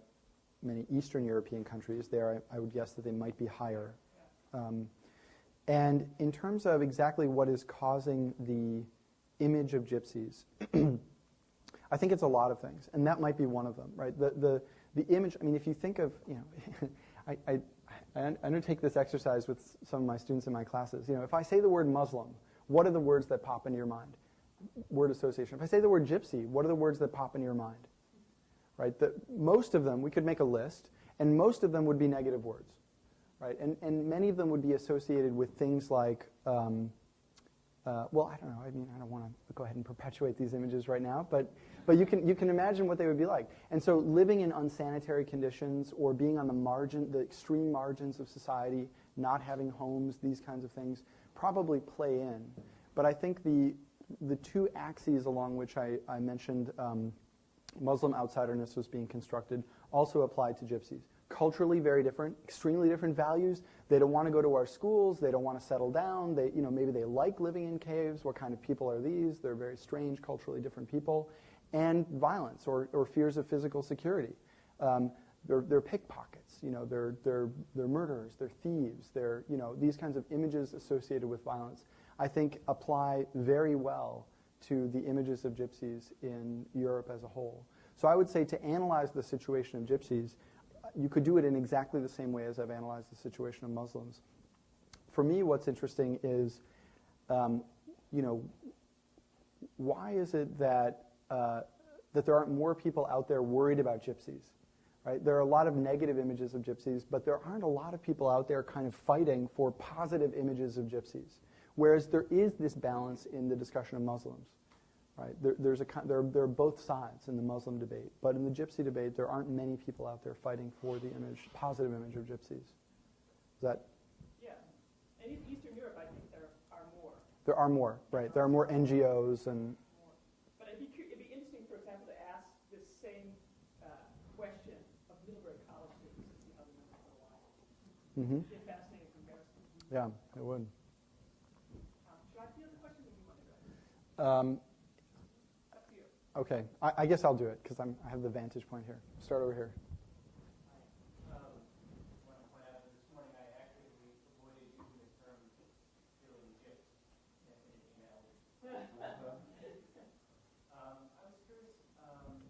many Eastern European countries. There, I would guess that they might be higher. And in terms of exactly what is causing the image of gypsies, I think it's a lot of things, and that might be one of them, right? The image, I mean, if you think of, I undertake this exercise with some of my students in my classes. If I say the word Muslim, what are the words that pop into your mind? Word association. If I say the word gypsy, what are the words that pop into your mind? Right? Most of them, we could make a list, and most of them would be negative words, right? And many of them would be associated with things like, well, I don't know. I mean, I don't want to go ahead and perpetuate these images right now, but you can imagine what they would be like. And so, living in unsanitary conditions or being on the extreme margins of society, not having homes, these kinds of things probably play in. But I think the two axes along which I mentioned Muslim outsiderness was being constructed also applied to gypsies. Culturally very different, extremely different values. They don't want to go to our schools. They don't want to settle down. Maybe they like living in caves. What kind of people are these? They're very strange, culturally different people. And violence or fears of physical security. They're pickpockets. They're murderers. They're thieves. They're these kinds of images associated with violence, I think, apply very well to the images of gypsies in Europe as a whole. So I would say to analyze the situation of gypsies, you could do it in exactly the same way as I've analyzed the situation of Muslims. For me, what's interesting is, why is it that there aren't more people out there worried about gypsies? Right? There are a lot of negative images of gypsies, but there aren't a lot of people out there kind of fighting for positive images of gypsies. Whereas there is this balance in the discussion of Muslims. Right? There are both sides in the Muslim debate, but in the gypsy debate, there aren't many people out there fighting for the positive image of gypsies. Is that? Yeah. And in Eastern Europe, I think there are more. There are more, right? There are more NGOs and. But it'd be interesting, for example, to ask this same question of Middlebury College students to see how they know for a while. It'd be a fascinating comparison. Yeah, it would. Should I field the question, or do you want to go? Up to you. Okay, I guess I'll do it because I have the vantage point here. Start over here. I want to point out that this morning I actively avoided using the term feeling gypped in email. I was curious about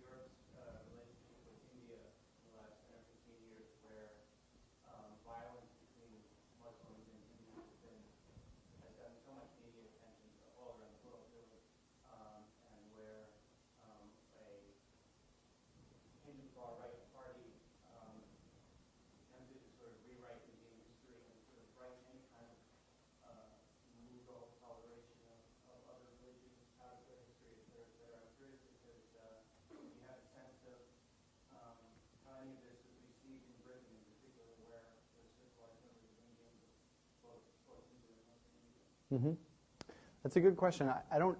Europe's relationship with India in the last 10 or 15 years, where violence between Muslims and Hindus has gotten so much media attention all around the world, really, and where a Hindu far-right party attempted to sort of rewrite Indian history and sort of write any kind of legal toleration of other religions out of their history, etc. I'm curious because you have a sense of how any of this is received in Britain, in particular, where the civilized members of Indians both Hindu and Muslim Indians. That's a good question. I don't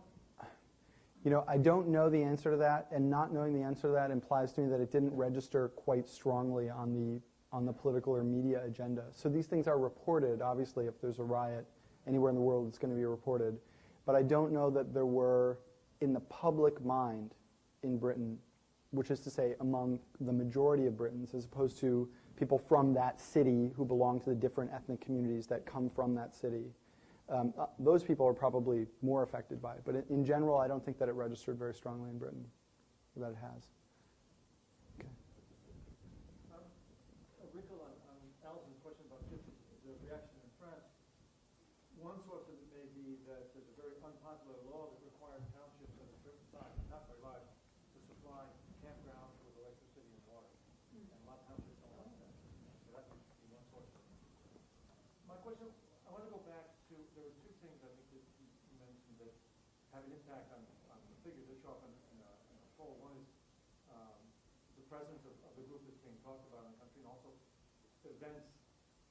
know the answer to that, and not knowing the answer to that implies to me that it didn't register quite strongly on the political or media agenda. So these things are reported. Obviously, if there's a riot anywhere in the world, it's going to be reported. But I don't know that there were, in the public mind in Britain, which is to say among the majority of Britons, as opposed to people from that city who belong to the different ethnic communities that come from that city. Those people are probably more affected by it. But in general, I don't think that it registered very strongly in Britain, or that it has. Okay. A wrinkle on Alison's question about the reaction in France. One source of it may be that there's a very unpopular law that requires townships of a certain size, not very large, to supply campgrounds with electricity and water. And a lot of townships don't like that. So that would be one source of it. My question, I want to go back to, there were two things I think that you mentioned that have an impact on the figures that show up in a poll. One is the presence of the group that's being talked about in the country, and also events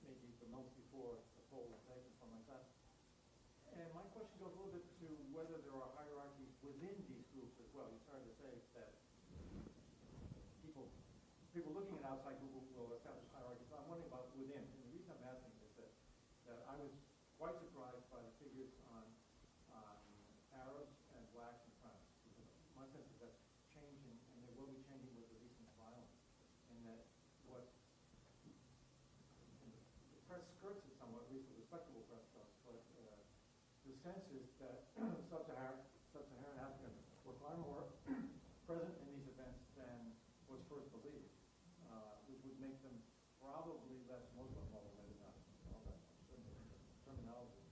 maybe the months before before the poll was taken from my class. And my question goes a little bit to whether there are hierarchies within these groups as well. You started to say that people looking at outside Google will establish hierarchies. So I'm wondering about within. And the reason I'm asking is that I was quite surprised by the figures on Arabs and blacks in France. My sense is that's changing, and they will be changing with the recent violence. And that what the press skirts it somewhat, at least the respectable press does, but the sense is that sub-Saharan Africans were far more present in these events than was first believed, which would make them probably less Muslim, although maybe not all that much terminology.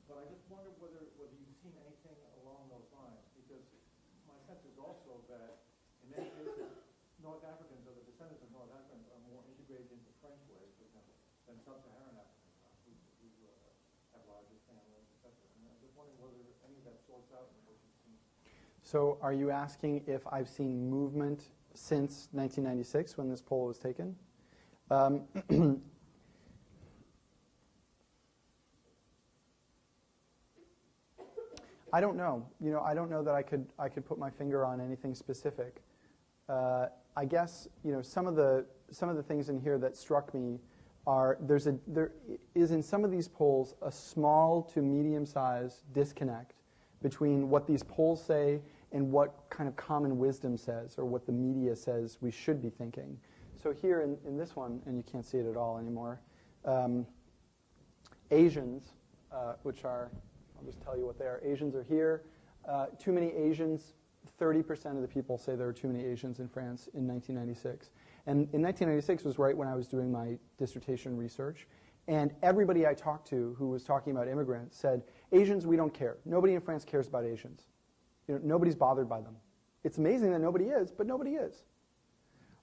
But I just wonder whether you've seen anything along those lines, because my sense is also that in many cases, North Africans or the descendants of North Africans are more integrated into French ways, for example, than sub-Saharan Africans are, who have larger families, etc. And I'm just wondering whether any of that sorts out in what you've seen. So are you asking if I've seen movement since 1996 when this poll was taken? I don't know. I don't know that I could put my finger on anything specific. I guess some of the things in here that struck me are there is in some of these polls a small to medium-sized disconnect between what these polls say and what kind of common wisdom says, or what the media says we should be thinking. So here in this one, and you can't see it at all anymore, Asians, which are, I'll just tell you what they are. Asians are here. Too many Asians. 30% of the people say there are too many Asians in France in 1996. And in 1996 was right when I was doing my dissertation research. And everybody I talked to who was talking about immigrants said, Asians, we don't care. Nobody in France cares about Asians. Nobody's bothered by them. It's amazing that nobody is, but nobody is.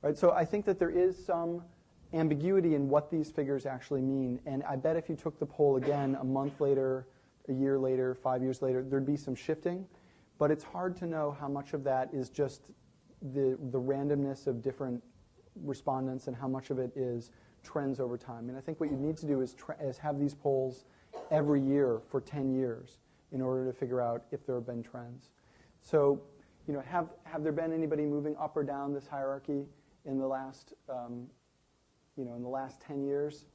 Right? So I think that there is some ambiguity in what these figures actually mean. And I bet if you took the poll again a month later, a year later, 5 years later, there'd be some shifting. But it's hard to know how much of that is just the randomness of different respondents and how much of it is trends over time. And I think what you need to do is have these polls every year for 10 years in order to figure out if there have been trends. So, have there been anybody moving up or down this hierarchy in the last, in the last 10 years?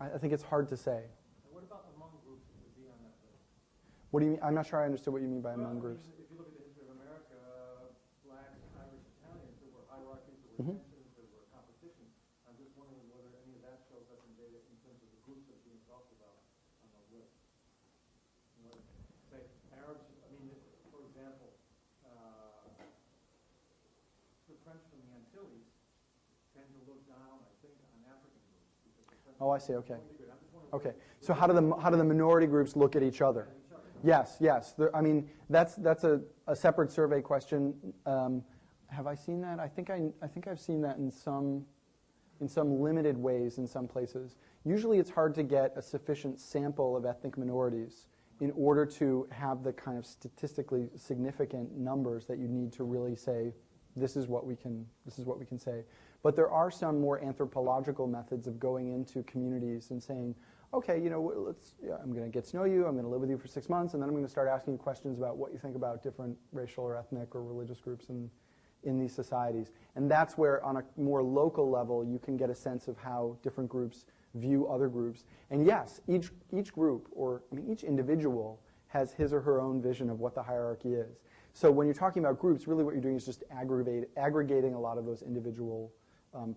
I think it's hard to say. And what about among groups that would be on that list? What do you mean? I'm not sure I understood what you mean by among groups. If you look at the history of America, blacks, Irish, Italians, there were hierarchies, there were tensions, there were competitions. I'm just wondering whether any of that shows up in data in terms of the groups that are being talked about on those lists. Say Arabs, for example, the French from the Antilles tend to look down, I think, on African groups. Oh, I see. Okay. Okay. So how do the minority groups look at each other? Yes. That's a separate survey question. Have I seen that? I think I've seen that in some limited ways in some places. Usually, it's hard to get a sufficient sample of ethnic minorities in order to have the kind of statistically significant numbers that you need to really say, this is what we can say. But there are some more anthropological methods of going into communities and saying, okay, I'm going to get to know you, I'm going to live with you for 6 months, and then I'm going to start asking you questions about what you think about different racial or ethnic or religious groups in these societies. And that's where, on a more local level, you can get a sense of how different groups view other groups. And yes, each group, each individual has his or her own vision of what the hierarchy is. So when you're talking about groups, really what you're doing is just aggregating a lot of those individual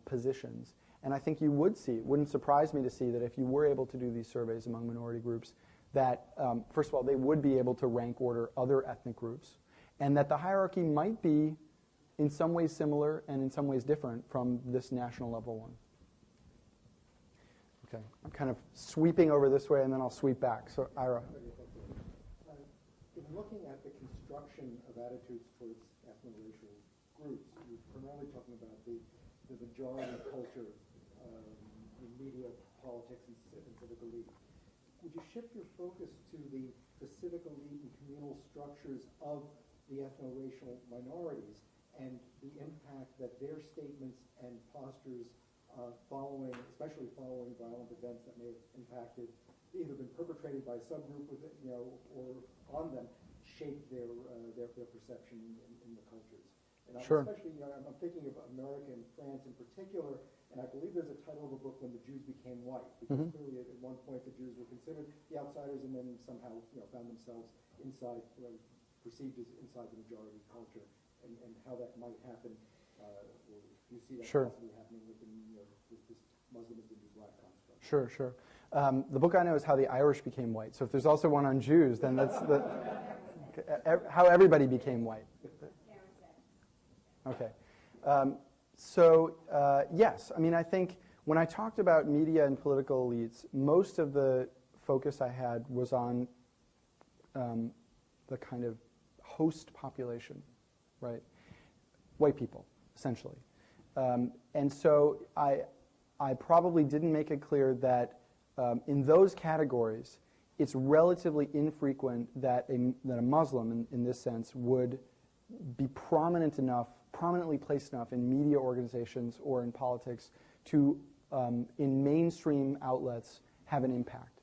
positions. And I think you would see, it wouldn't surprise me to see that if you were able to do these surveys among minority groups, that first of all, they would be able to rank order other ethnic groups, and that the hierarchy might be in some ways similar and in some ways different from this national level one. Okay, I'm kind of sweeping over this way and then I'll sweep back. So Ira. In looking at the construction of attitudes towards ethno-racial groups, you're primarily talking about the majority culture in media, politics, and civic elite. Would you shift your focus to the civic elite and communal structures of the ethno-racial minorities and the impact that their statements and postures especially following violent events that may have impacted, either been perpetrated by a subgroup with it, or on them, shape their perception in the cultures. And Sure. Especially, I'm thinking of America and France in particular, and I believe there's a title of a book, When the Jews Became White, because clearly at one point the Jews were considered the outsiders, and then somehow found themselves inside, perceived as inside the majority culture, and how that might happen. Or you see that Sure. possibly happening within with this Muslim is the new black construct. Sure, sure. The book I know is How the Irish Became White. So if there's also one on Jews, then that's how everybody became white. Okay. Yes, I mean, I think when I talked about media and political elites, most of the focus I had was on the kind of host population, right? White people, essentially. And so I probably didn't make it clear that in those categories, it's relatively infrequent that a Muslim, in this sense, would be prominently placed enough in media organizations or in politics to, in mainstream outlets, have an impact.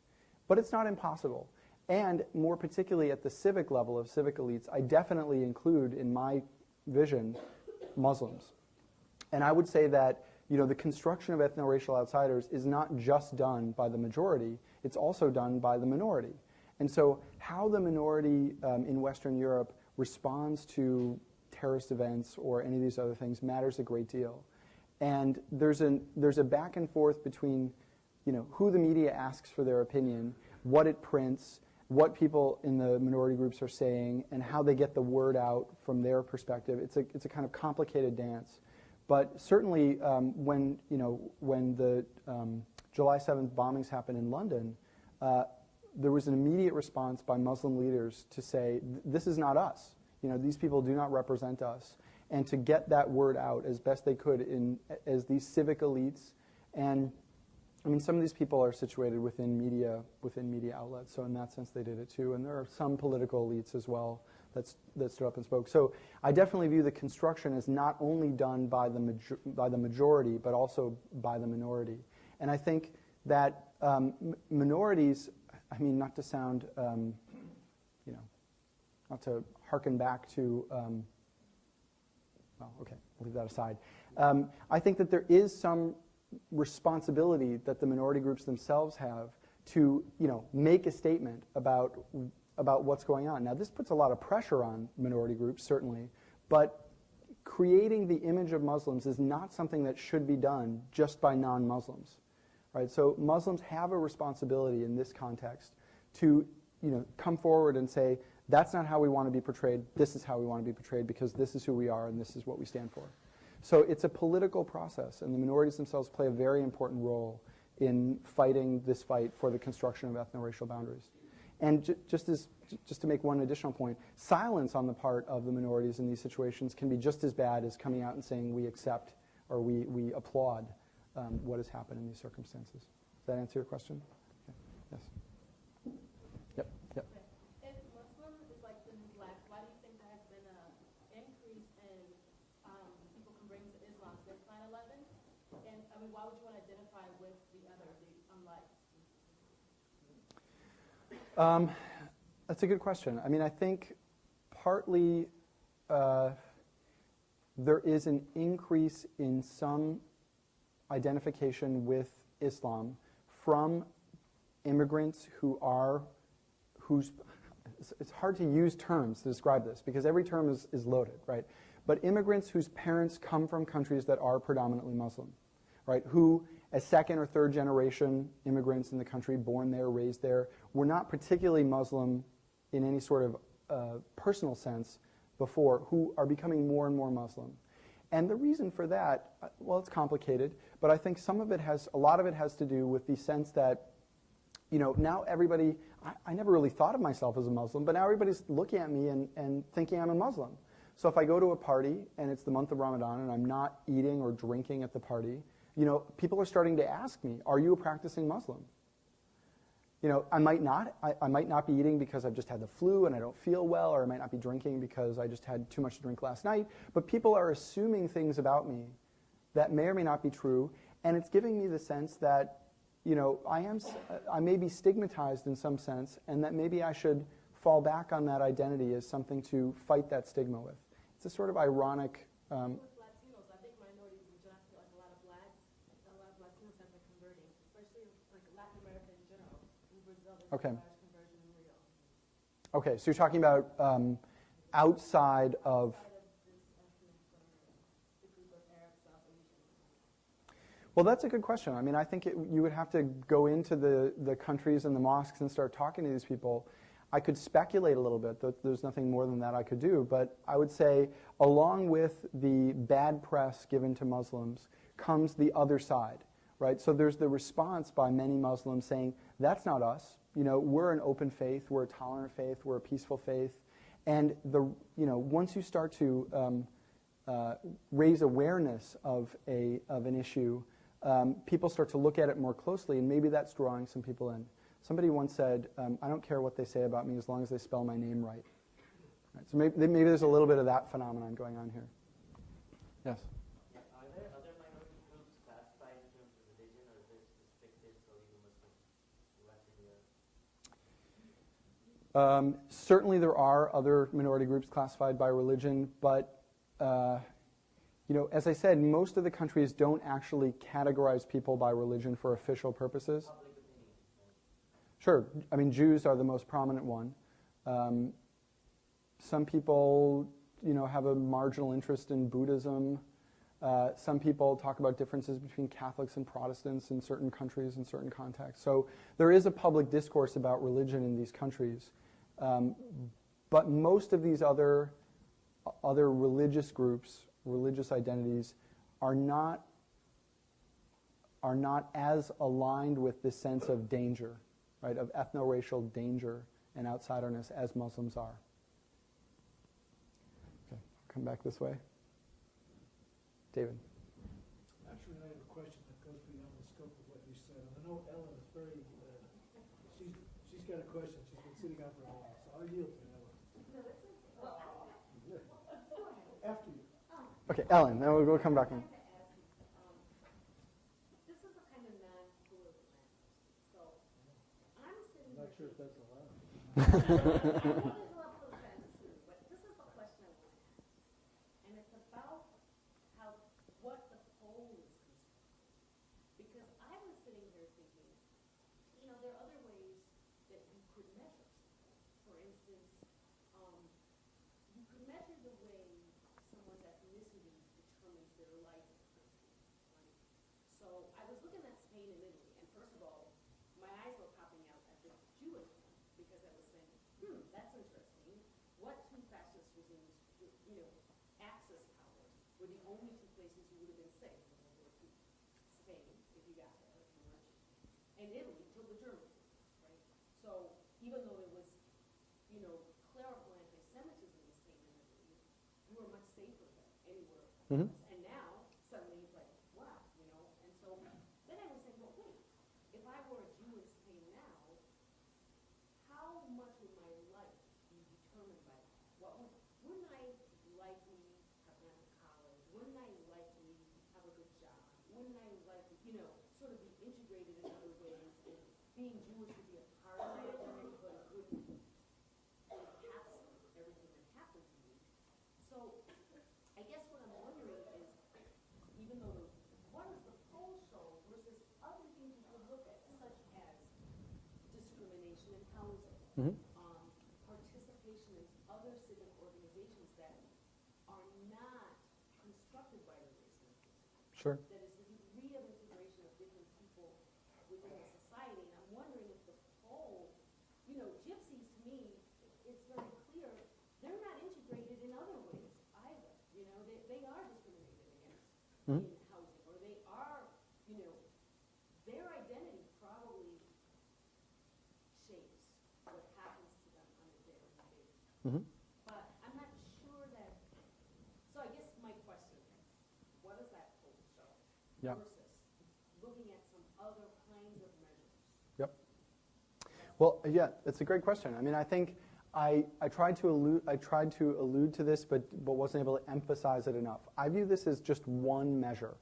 But it's not impossible. And more particularly at the civic level of civic elites, I definitely include in my vision Muslims. And I would say that the construction of ethno-racial outsiders is not just done by the majority, it's also done by the minority. And so how the minority in Western Europe responds to terrorist events or any of these other things matters a great deal. And there's a back and forth between who the media asks for their opinion, what it prints, what people in the minority groups are saying, and how they get the word out from their perspective. It's a kind of complicated dance. But certainly when the July 7th bombings happened in London, there was an immediate response by Muslim leaders to say, this is not us. These people do not represent us. And to get that word out as best they could as these civic elites. And I mean, some of these people are situated within media outlets, so in that sense they did it too. And there are some political elites as well that stood up and spoke. So I definitely view the construction as not only done by the majority, but also by the minority. And I think that minorities, I mean, not to sound, not to harken back to, well, okay, I'll leave that aside. I think that there is some responsibility that the minority groups themselves have to, make a statement about what's going on. Now, this puts a lot of pressure on minority groups, certainly, but creating the image of Muslims is not something that should be done just by non-Muslims, right? So Muslims have a responsibility in this context to, come forward and say, that's not how we want to be portrayed, this is how we want to be portrayed because this is who we are and this is what we stand for. So it's a political process, and the minorities themselves play a very important role in fighting this fight for the construction of ethno-racial boundaries. And just to make one additional point, silence on the part of the minorities in these situations can be just as bad as coming out and saying we accept or we applaud what has happened in these circumstances. Does that answer your question? Okay. Yes. Yep. Yep. If Muslim is like the new black, why do you think there has been an increase in people converting to Islam since 9/11? And I mean, why would you want to identify with the other, the unlike? That's a good question. I mean, I think partly there is an increase in some identification with Islam from immigrants it's hard to use terms to describe this because every term is loaded, right? But immigrants whose parents come from countries that are predominantly Muslim, right? Who, as second or third generation immigrants in the country, born there, raised there, were not particularly Muslim in any sort of personal sense before, who are becoming more and more Muslim. And the reason for that, well, it's complicated, but I think a lot of it has to do with the sense that, now everybody, I never really thought of myself as a Muslim, but now everybody's looking at me and thinking I'm a Muslim. So if I go to a party and it's the month of Ramadan and I'm not eating or drinking at the party, people are starting to ask me, are you a practicing Muslim? I might not be eating because I've just had the flu and I don't feel well, or I might not be drinking because I just had too much to drink last night, but people are assuming things about me that may or may not be true, And it's giving me the sense that, you know, I may be stigmatized in some sense, and that maybe I should fall back on that identity as something to fight that stigma with. It's a sort of ironic. With Latinos, I think minorities in general, like a lot of blacks, a lot of Latinos have been converting, especially like Latin America in general. In Brazil, there's Okay. a large conversion in Rio. Okay, so you're talking about outside of. Outside of this ethnic, the group of Arab South Asians. Well, that's a good question. I mean, I think you would have to go into the countries and the mosques and start talking to these people. I could speculate a little bit. There's nothing more than that I could do. But I would say, along with the bad press given to Muslims, comes the other side, right? So there's the response by many Muslims saying, that's not us. You know, we're an open faith. We're a tolerant faith. We're a peaceful faith. And once you start to raise awareness of an issue, people start to look at it more closely, and maybe that's drawing some people in. Somebody once said, I don't care what they say about me as long as they spell my name right. So maybe there's a little bit of that phenomenon going on here. Yes? Are there other minority groups classified in terms of religion, or is this restricted solely to Muslims? Certainly there are other minority groups classified by religion, but as I said, most of the countries don't actually categorize people by religion for official purposes. Public opinion. Sure. I mean, Jews are the most prominent one. Some people, have a marginal interest in Buddhism. Some people talk about differences between Catholics and Protestants in certain countries in certain contexts. So there is a public discourse about religion in these countries. But most of these other religious groups, religious identities, are not as aligned with this sense of danger, right, of ethno-racial danger and outsiderness as Muslims are. Okay, come back this way. David. Actually, I have a question that goes beyond the scope of what you said. And I know Ellen is very, she's got a question. She's been sitting out for a while, so I'll yield to Ellen. After you. Okay, Ellen, then we'll come back in. This is a kind of non-political matter. So I'm sitting I'm not sure here. if that's allowed. But this is the question I want to ask. And it's about what the poll is concerned. Because I was sitting here thinking, there are other ways that you could measure something. For instance, you could measure the way someone's ethnicity determines their life in a country, right? So I was looking at Spain and Italy, and first of all, my eyes were popping out at the Jewish one, because I was saying, that's interesting. What two fascist regimes, access power, were the only two places you would have been safe in World War II? Spain, if you got there, if you weren't, and Italy till the Germans, right? So even though there was, clerical anti-Semitism in Spain and Italy, you were much safer than anywhere else. Mm-hmm. And now, suddenly it's like, wow, and so then I was saying, well, wait, if I were a Jew in Spain now, how much would my life be determined by that? Wouldn't I likely have gone to college? Wouldn't I likely have a good job? Wouldn't I likely, sort of be integrated in other ways? And being Jewish would be a part of my identity, but it wouldn't encapsulate everything that happened to me. So I guess what I'm wondering is, even though what does the poll show versus other things you could look at, such as discrimination in housing, Mm-hmm. participation in other civic organizations that are not constructed by the race system. Sure. That is the degree of integration of different people within a society. And I'm wondering if the poll, gypsies to me, it's very clear, they're not integrated in other ways either. They are discriminated against in housing, or they are, their identity probably shapes what happens to them on a daily basis. Mm-hmm. But I'm not sure that, so I guess my question is, what does that poll show? Yeah. Versus looking at some other kinds of measures. Yep. Well, yeah, it's a great question. I mean, I think I tried to allude to this, but wasn't able to emphasize it enough. I view this as just one measure,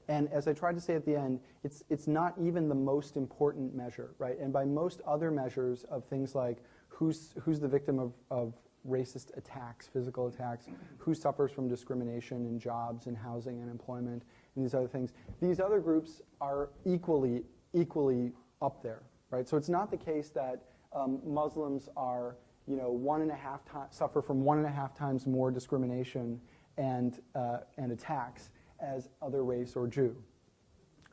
And as I tried to say at the end, it's not even the most important measure, right? And by most other measures of things like who's the victim of racist attacks, physical attacks, who suffers from discrimination in jobs and housing and employment and these other things, these other groups are equally up there, right? So it's not the case that Muslims are, suffer from 1.5 times more discrimination and attacks as other race or Jew,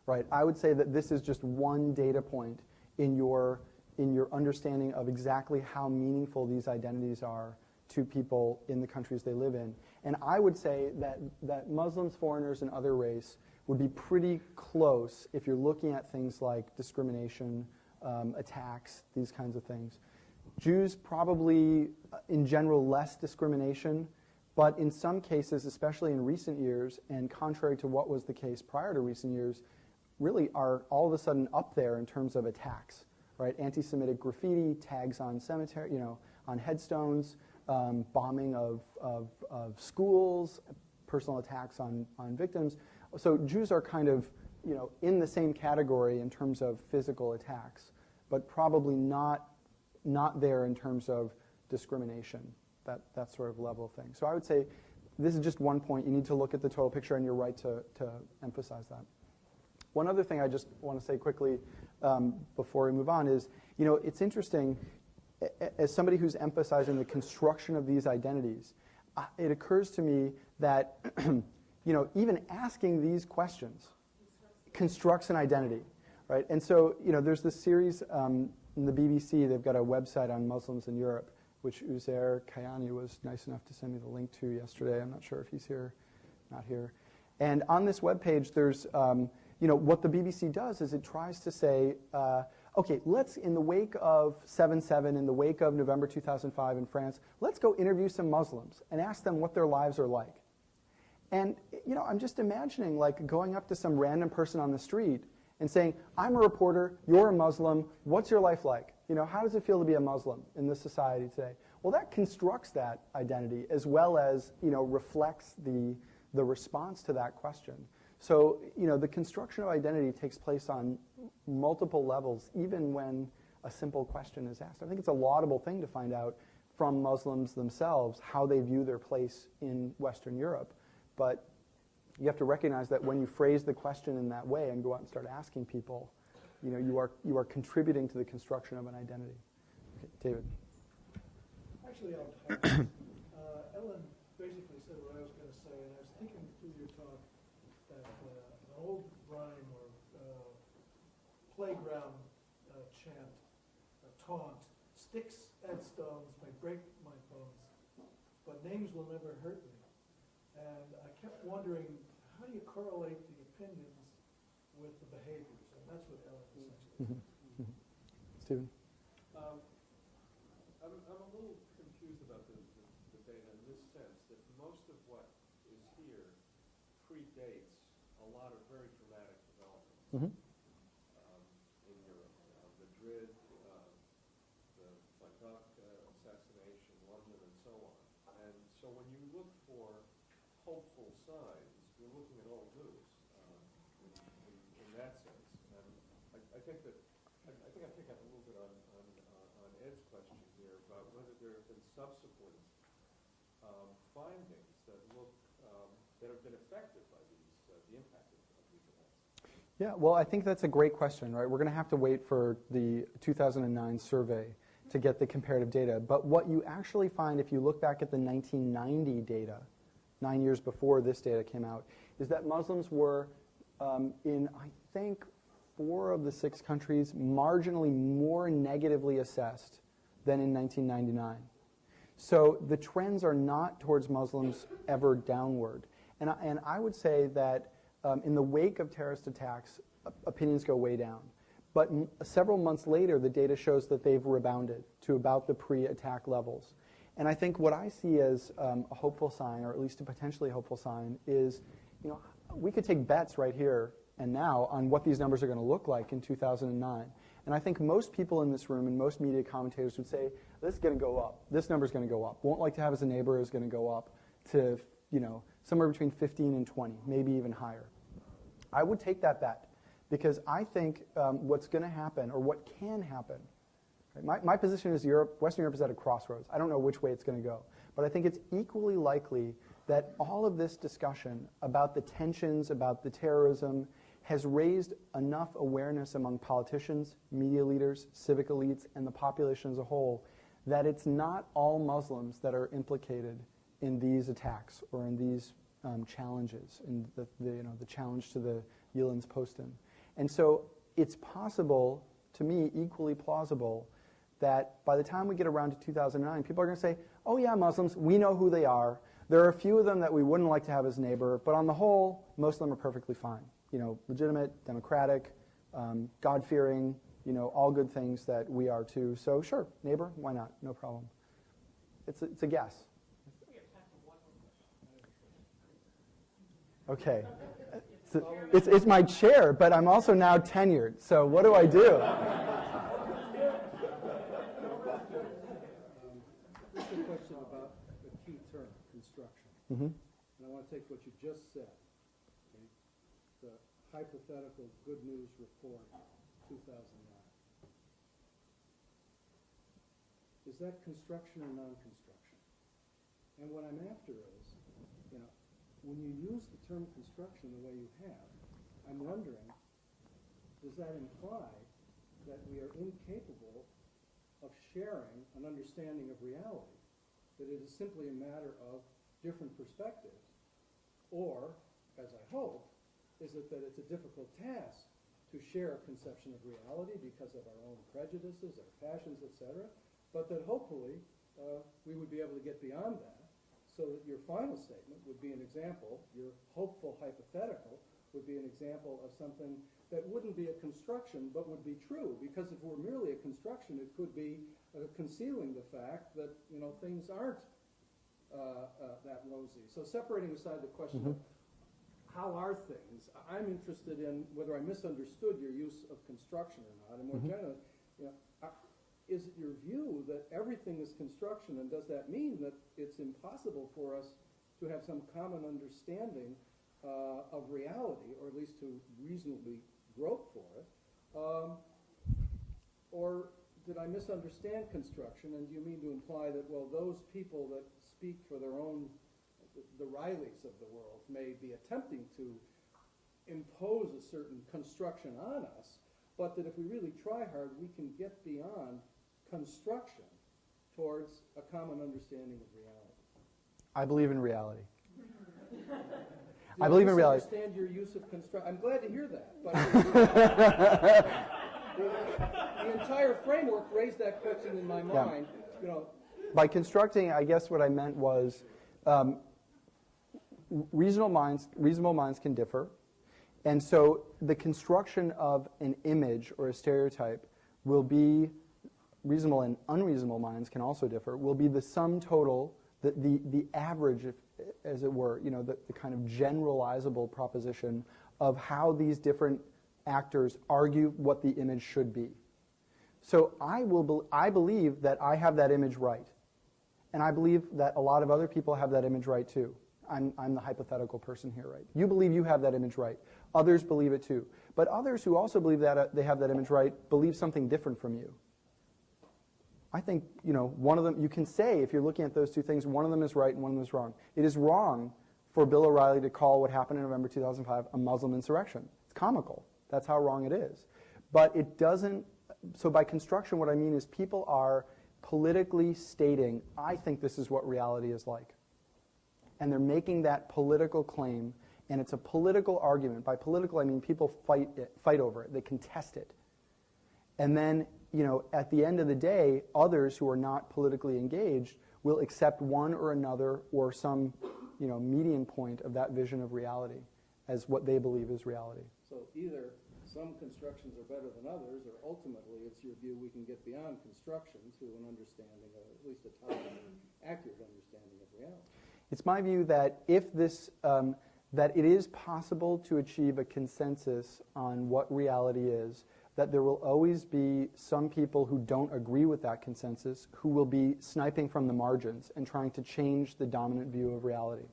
right? I would say that this is just one data point in your understanding of exactly how meaningful these identities are to people in the countries they live in. And I would say that Muslims, foreigners, and other race would be pretty close if you're looking at things like discrimination, attacks, these kinds of things. Jews probably, in general, less discrimination, but in some cases, especially in recent years, and contrary to what was the case prior to recent years, really are all of a sudden up there in terms of attacks, right? Anti-Semitic graffiti, tags on cemetery, on headstones, bombing of schools, personal attacks on victims. So Jews are kind of, in the same category in terms of physical attacks, but probably not there in terms of discrimination, that sort of level of thing. So I would say this is just one point. You need to look at the total picture, and you're right to emphasize that. One other thing I just want to say quickly before we move on is, it's interesting, as somebody who's emphasizing the construction of these identities, it occurs to me that even asking these questions constructs an identity, right? And so, there's this series in the BBC. They've got a website on Muslims in Europe, which Uzair Kayani was nice enough to send me the link to yesterday. I'm not sure if he's here, not here. And on this webpage, there's, what the BBC does is it tries to say, okay, let's, in the wake of 7/7, in the wake of November 2005 in France, let's go interview some Muslims and ask them what their lives are like. And, I'm just imagining, like, going up to some random person on the street and saying, I'm a reporter, you're a Muslim, what's your life like? How does it feel to be a Muslim in this society today? Well, that constructs that identity as well as, reflects the response to that question. So, the construction of identity takes place on multiple levels, even when a simple question is asked. I think it's a laudable thing to find out from Muslims themselves how they view their place in Western Europe. But you have to recognize that when you phrase the question in that way and go out and start asking people, you are contributing to the construction of an identity. Okay, David. Actually, Ellen basically said what I was going to say, and I was thinking through your talk that an old rhyme or playground chant, taunt, sticks and stones may break my bones, but names will never hurt me. And I kept wondering, how do you correlate the opinions with the behaviors? And that's what Ellen essentially said. Stephen? I'm a little confused about the data in this sense, that most of what is here predates a lot of very dramatic developments in Europe. Madrid, the Bleich assassination, London, and so on. And so when you look for hopeful signs, you're looking at old news in that sense. And I think I pick up a little bit on Ed's question here about whether there have been subsequent findings that look that have been affected by the impact of these events. Yeah, well, I think that's a great question, right? We're going to have to wait for the 2009 survey to get the comparative data. But what you actually find if you look back at the 1990 data, 9 years before this data came out, is that Muslims were in, I think, 4 of the 6 countries marginally more negatively assessed than in 1999. So the trends are not towards Muslims ever downward. And I would say that in the wake of terrorist attacks, opinions go way down. But several months later, the data shows that they've rebounded to about the pre-attack levels. And I think what I see as a hopeful sign, or at least a potentially hopeful sign, is we could take bets right here and now on what these numbers are going to look like in 2009. And I think most people in this room and most media commentators would say, this is going to go up. This number is going to go up. Won't Like to Have as a Neighbor is going to go up to, somewhere between 15 and 20, maybe even higher. I would take that bet, because I think what's going to happen, or what can happen, right? My position is Western Europe is at a crossroads. I don't know which way it's going to go. But I think it's equally likely that all of this discussion about the tensions, about the terrorism, has raised enough awareness among politicians, media leaders, civic elites, and the population as a whole, that it's not all Muslims that are implicated in these attacks or in these challenges, in the challenge to the Yildiz Postin. And so it's possible, to me, equally plausible, that by the time we get around to 2009, people are going to say, oh yeah, Muslims, we know who they are. There are a few of them that we wouldn't like to have as neighbor, but on the whole, most of them are perfectly fine. Legitimate, democratic, God-fearing, all good things that we are too. So sure, neighbor, why not? No problem. It's a guess. Okay. It's my chair, but I'm also now tenured. So what do I do? This is a question about the key term, construction. Mm-hmm. And I want to take what you just said, okay? The hypothetical good news report, 2009. Is that construction or non-construction? And what I'm after is, when you use the term construction the way you have, I'm wondering, does that imply that we are incapable of sharing an understanding of reality? That it is simply a matter of different perspectives? Or, as I hope, is it that it's a difficult task to share a conception of reality because of our own prejudices, our passions, etc., but that hopefully we would be able to get beyond that, so that your final statement would be an example, your hopeful hypothetical would be an example of something that wouldn't be a construction but would be true. Because if it were merely a construction, it could be concealing the fact that things aren't that rosy. So separating aside the question of how are things, I'm interested in whether I misunderstood your use of construction or not, and more generally, is it your view that everything is construction, and does that mean that it's impossible for us to have some common understanding of reality, or at least to reasonably grope for it? Or did I misunderstand construction, and do you mean to imply that, well, those people that speak for their own, the Rileys of the world, may be attempting to impose a certain construction on us, but that if we really try hard, we can get beyond construction towards a common understanding of reality? I believe in reality. I believe in reality. I understand your use of construction. I'm glad to hear that. But the entire framework raised that question in my mind. By constructing, I guess what I meant was reasonable minds can differ. And so the construction of an image or a stereotype will be, reasonable and unreasonable minds can also differ, will be the sum total, the average, as it were, the kind of generalizable proposition of how these different actors argue what the image should be. So I believe that I have that image right. And I believe that a lot of other people have that image right too. I'm the hypothetical person here, right? You believe you have that image right. Others believe it too. But others who also believe that they have that image right believe something different from you. I think, one of them, you can say, if you're looking at those two things, one of them is right and one of them is wrong. It is wrong for Bill O'Reilly to call what happened in November 2005 a Muslim insurrection. It's comical. That's how wrong it is. But it doesn't, so by construction, what I mean is people are politically stating, I think this is what reality is like. And they're making that political claim, and it's a political argument. By political, I mean people fight over it. They contest it. And then, at the end of the day, others who are not politically engaged will accept one or another or some, median point of that vision of reality as what they believe is reality. So either some constructions are better than others, or ultimately it's your view we can get beyond construction to an understanding, of, at least a tolerant, accurate understanding of reality. It's my view that if this, that it is possible to achieve a consensus on what reality is, that there will always be some people who don't agree with that consensus who will be sniping from the margins and trying to change the dominant view of reality.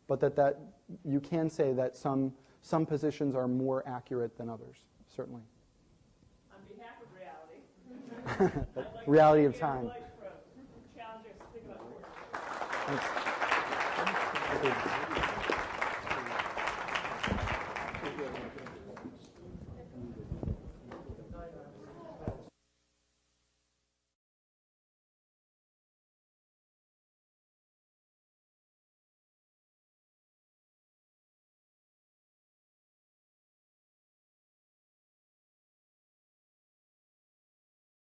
But that you can say that some some positions are more accurate than others, certainly. On behalf of reality, I'd like Reality to of thank time. Bleich for challenging us to think about Thanks. Thank you.